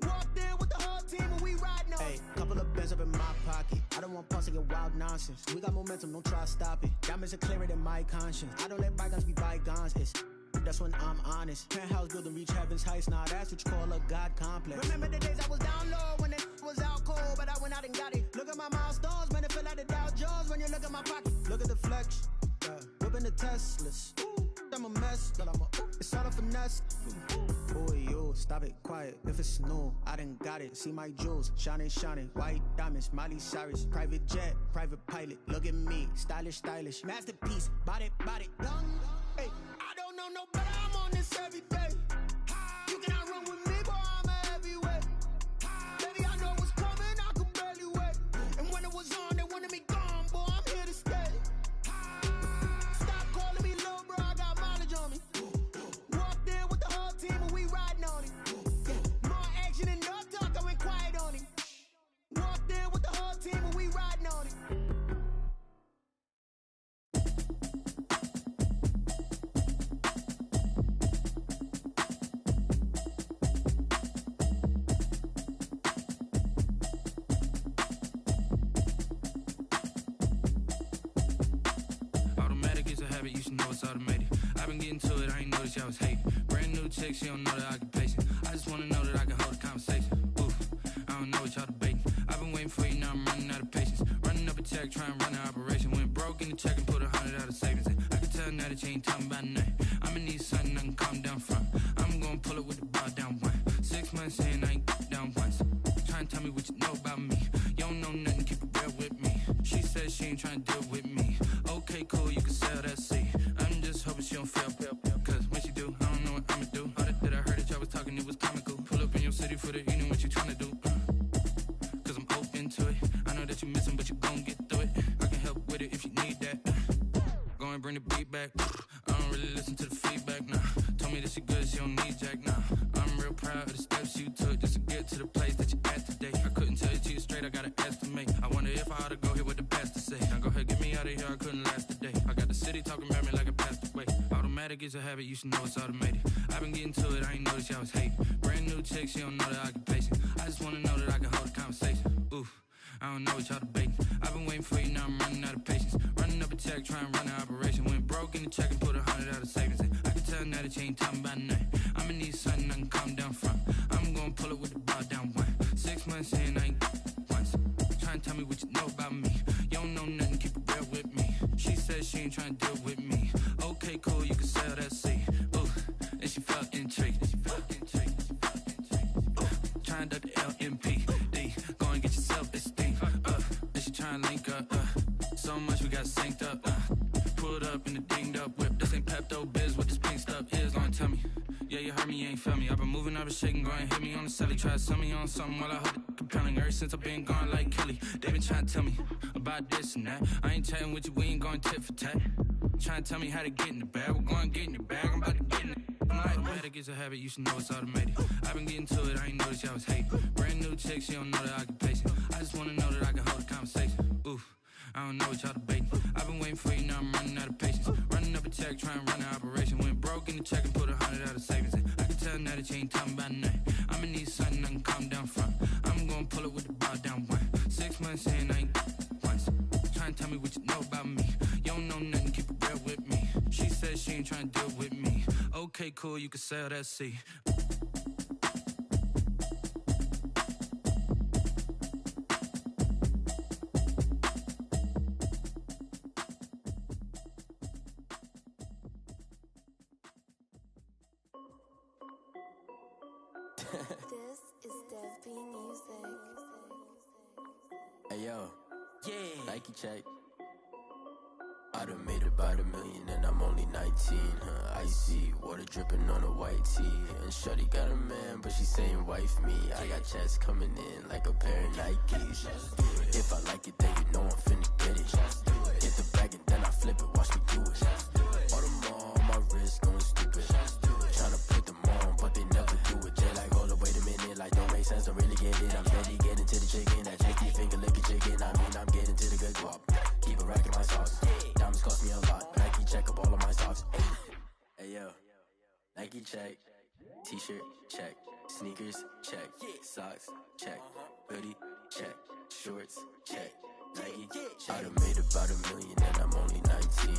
Walked in with the whole team and we riding on it. Hey, couple of bands up in my pocket. I don't want pause to get wild nonsense. We got momentum, don't try to stop it. Diamonds are clearer than my conscience. I don't let bygones be bygones. It's that's when I'm honest. Penthouse building reach heaven's heights. Nah, that's what you call a God complex. Remember the days I was down low when it was out cold, but I went out and got it. Look at my milestones, man, it feel like the Dow Jones when you look at my pocket. Look at the flex, whipping the Teslas. I'm a mess, but it's all a finesse. Boy, yo, stop it, quiet. If it's new, I done got it. See my jewels, shining, shining. White diamonds, Miley Cyrus. Private jet, private pilot. Look at me, stylish, stylish. Masterpiece, body, done. Hey, I don't know no better, I'm on this every day. You cannot run with me, boy, I'm a heavyweight. Baby, I know what's coming, I could barely wait. And when it was on, they wanted me gone, boy, I'm here to stay. Stop calling me little bro, I got mileage on me. Walked in with the whole team and we riding on it. Yeah, more action and no talk, I went quiet on him. Walked in with the whole team and we riding on it. You should know it's automated. I've been getting to it, I ain't noticed y'all was hating. Brand new chick, she don't know the occupation. I just wanna know that I can hold a conversation. Oof, I don't know what y'all debating. I've been waiting for you, now I'm running out of patience. Running up a check, trying to run an operation. Went broke in the check and put 100 out of savings in. I can tell now that you ain't talking about nothing. I'ma need something I can calm down from. I'm gonna pull it with the bar down one. 6 months in, I ain't down once. Trying to tell me what you know about me. You don't know nothing, keep it real with me. She said she ain't trying to deal with me. Okay, cool, you can sell that seat. I'm just hoping she don't fail. Cause when she do, I don't know what I'ma do. All that I heard that y'all was talking, it was comical. Pull up in your city for the evening, what you trying to do? Cause I'm open to it. I know that you missing, but you gon' get through it. I can help with it if you need that. Go and bring the beat back. I don't really listen to the feedback, nah. Told me that she good, she don't need jack, nah. I'm real proud of the steps you took just to get to the place that you at today. I couldn't tell you to you straight, I gotta estimate. I wonder if I ought to go here with the pastor say. Now go ahead, get me out of here, I couldn't last a day. I got the city talking about me like I passed away. Automatic is a habit, you should know it's automated. I've been getting to it, I ain't noticed y'all was hating. Brand new chick, she don't know the occupation. I just wanna know that I can hold a conversation. Oof, I don't know what y'all debating. I've been waiting for you, now I'm running out of patience. Running up a check, trying to run an operation. Went broke in the check and put 100 out of savings in. I can tell now that you ain't talking about nothing. I'ma need something I can calm down from. I'm gonna pull it with the bar down one. 6 months in, I ain't once. Trying to tell me what you know about me. You don't know nothing, keep it real with me. She said she ain't trying to deal with me. Okay, cool, you can sell that seat. Ooh, and she felt intrigued. Trying to duck the LMPD. Go and get your self-esteem. And she trying to link up. So much we got synced up. Pulled up in the dinged up whip. This ain't Pepto-Biz, what this pink stuff is. Gonna tell me. Yeah, you heard me, you ain't felt me. I've been moving, I've been shaking, go and hit me on the celly. Try to sell me on something while I hold it compelling. Ever since I've been gone like Kelly, they been trying to tell me about this and that. I ain't chatting with you, we ain't going tit for tat. Trying to tell me how to get in the bag, we're going to get in the bag, I'm about to get in it. Automatic is a habit, you should know it's automated. I've been getting to it, I ain't noticed y'all was hating. Brand new chick, she don't know the occupation. I just wanna know that I can hold a conversation. Oof, I don't know what y'all debating. I've been waiting for you, now I'm running out of patience. Running up a check, trying to run an operation. Went broke in the check and put 100 out of savings in. I can tell now that you ain't talking about nothing. I'ma need something I can calm down from. I'm gonna pull it with the bar down one. 6 months in, I ain't once. Trying to tell me what you know about me. You don't know nothing, keep it real with me. She said she ain't trying to deal with me. Okay, cool, you can sell that seat. This is Dev B Music. Hey yo, yeah, Nike check. I done made about $1 million and I'm only 19. Icy water dripping on a white tee. And shorty got a man, but she saying wife me. I got checks coming in like a pair of Nikes. If I like it, then you know I'm finna get it. Get the bag and then I flip it, watch me do it. All them on my wrist going stupid. Tryna put them on, but they never do it. They like, hold up, wait a minute, like don't make sense, I really get it. I'm steady getting to the chicken, that chicky finger licking chicken. I mean, I'm getting to the good guap. Keep a rack in my sauce. Diamonds cost me a lot. Nike check up all of my socks. Hey yo, Nike check. T-shirt check. Sneakers check. Socks check. Hoodie check. Shorts check. Nike. I done made about $1 million and I'm only 19.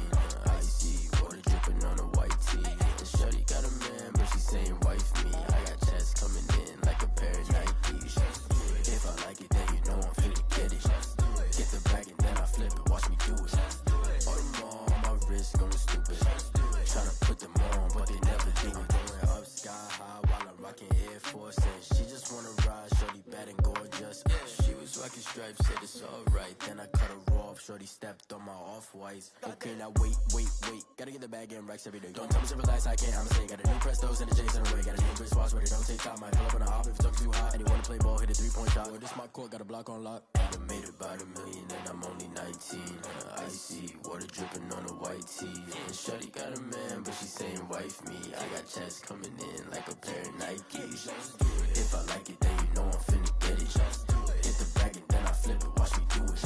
Icy water dripping on a white tee. And shorty got a man, but she saying wife me. I got checks coming in like a pair of Nikes. If I like it, then you know I'm finna get it. Get the bag and then I flip it, watch me do it. All them on my wrist going stupid. Tryna put them on, but they never do it. Going up sky high while I'm rocking Air Forces. She just wanna ride, shorty bad and gorgeous. She was rocking stripes, said it's alright. Then I cut her off, shorty stepped on my off-whites. Okay, now wait. Gotta get the bag and racks every day. Don't tell me to relax, I can't, I'ma say. Got a new Prestos and the J's in the way. Got a new Chris Watch, but it don't take time. Might pull up on a hop if it talks too hot. And you wanna play ball, hit a 3-point shot. Or this my court, got a block on lock. I done made about $1 million and I'm only 19. Icy water dripping on a white tee. And shorty got a man, but she saying wife me. I got checks coming in like a pair of Nikes. If I like it, then you know I'm finna get it. Get the bag and then I flip it, watch me do it.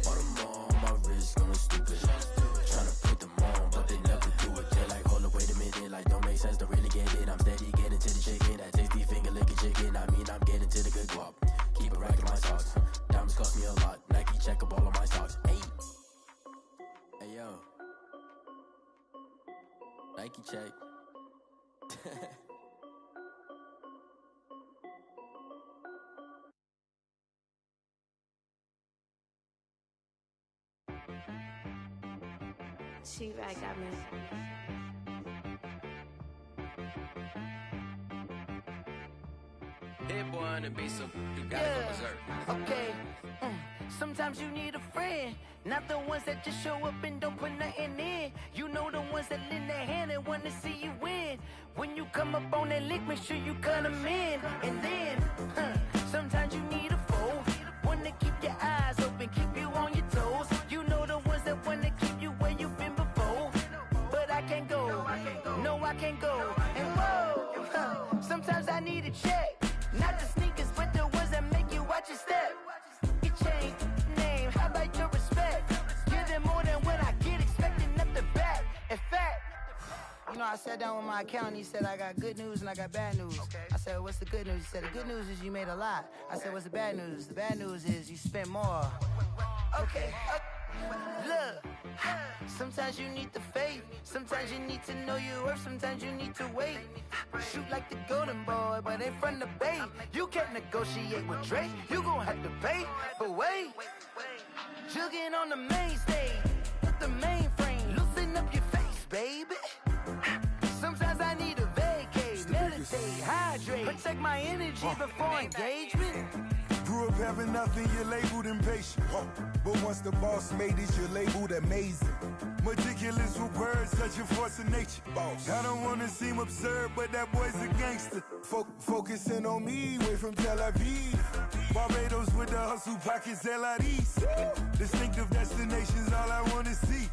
All them on my wrist going stupid. Tryna put them on, but they never do it. They're like, hold up, wait a minute, like don't make sense, don't really get it. I'm steady getting to the chicken, that tasty finger licking chicken. I mean, I'm getting to the good guap. Keep a rack in my socks. Diamonds cost me a lot. Nike check up all of my socks. Hey yo, Nike check. She right got me. Hit boy on the beat, so you gotta go berserk. Okay. Sometimes you need a friend, not the ones that just show up and don't put nothing in. You know the ones that lend their hand and want to see you win. When you come up on that lick, make sure you cut them in. And then, sometimes you need a foe, one to keep your eyes open, keep you on your toes. You know the ones that want to keep you where you've been before. But I can't go, no I can't go. And whoa, sometimes I need a check. Not the sneakers, but the ones that make you watch your step. Your chain, name, how about your respect? Give them more than what I get, expecting up the back. In fact, you know, I sat down with my accountant, he said I got good news and I got bad news. I said, what's the good news? He said, the good news is you made a lot. I said, what's the bad news? The bad news is you spent more. Okay, look, sometimes you need the faith, sometimes you need to know your worth, sometimes you need to wait. Shoot like the golden boy, but in front of the bay. You can't negotiate with Drake, you gon' have to pay. But wait, jugging on the main stage, with the mainframe, loosen up your face, baby. Sometimes I need a vacate, meditate, hydrate, protect my energy before engagement. Grew up having nothing, you're labeled impatient. But once the boss made it, you're labeled amazing. Meticulous with words, such a force of nature. I don't wanna seem absurd, but that boy's a gangster. Focusing on me, way from Tel Aviv. Barbados with the hustle pockets, LIDs. Distinctive destinations, all I wanna see.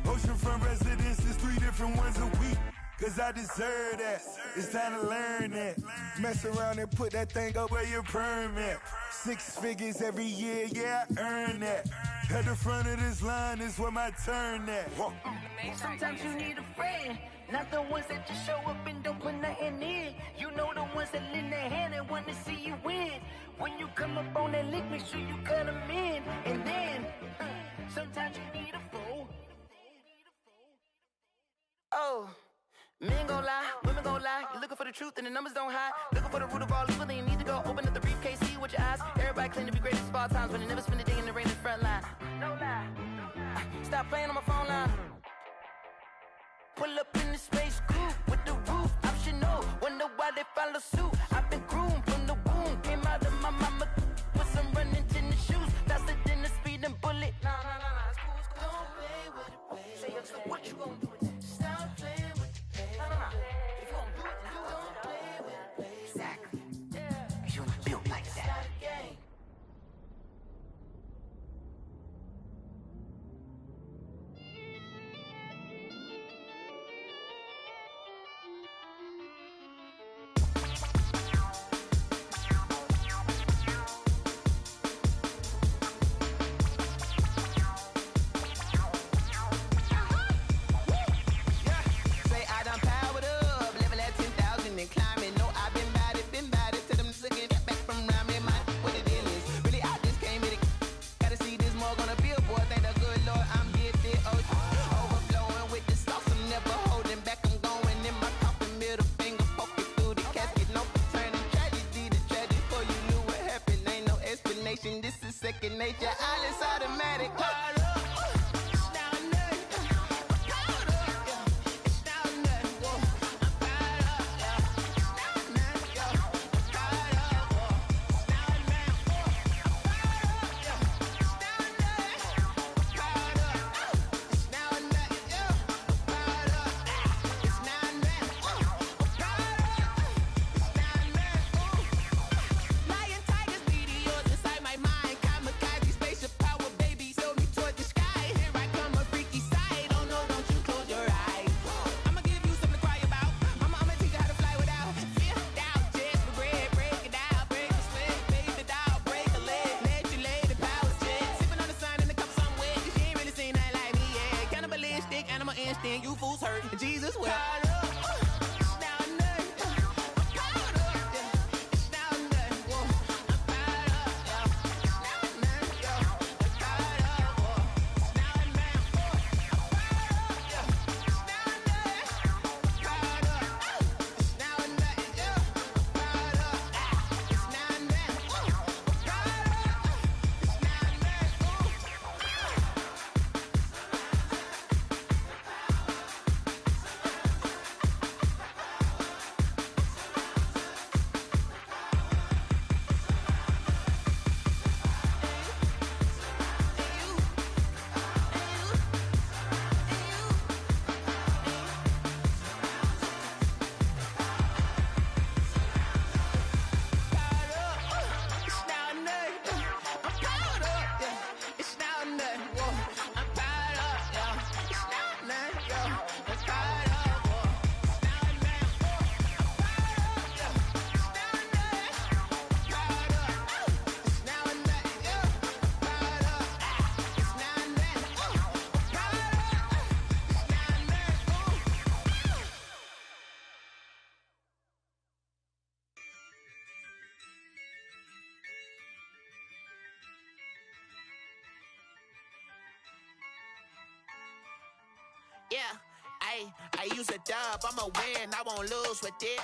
Oceanfront residences, 3 different ones a week. cause I deserve that. It's time to learn that. Mess around and put that thing up where your permit. 6 figures every year, yeah, I earn that. At the front of this line is where my turn at. Sometimes you need a friend, not the ones that just show up and don't put nothing in. You know the ones that lend their hand and want to see you win. When you come up on that lick, make sure you cut them in. And then, sometimes you need a fool. Oh, men gon' lie, women gon' lie. You're looking for the truth and the numbers don't hide. Looking for the root of all evil, then you need to go open up the briefcase, see with your eyes. Everybody claim to be greatest of all times, but they never spend a day in the rain in the front line. No lie. Stop playing on my phone line. Pull up in the space coupe with the roof optional. Wonder why they follow suit. I've been groomed from the womb. Came out of my mama with some running tennis shoes. Faster than the speeding bullet. Nah, it's cool, it's cool. Don't play with it, baby. Say, what you gon' do with it? Stop playing with it, baby. Nah. If you gon' do it, then you don't play with it, baby. Exactly. Cause you ain't built like that. This is second nature, all is automatic. You fools hurt. Jesus will. Yeah, I use a dub, I'ma win, I won't lose with this.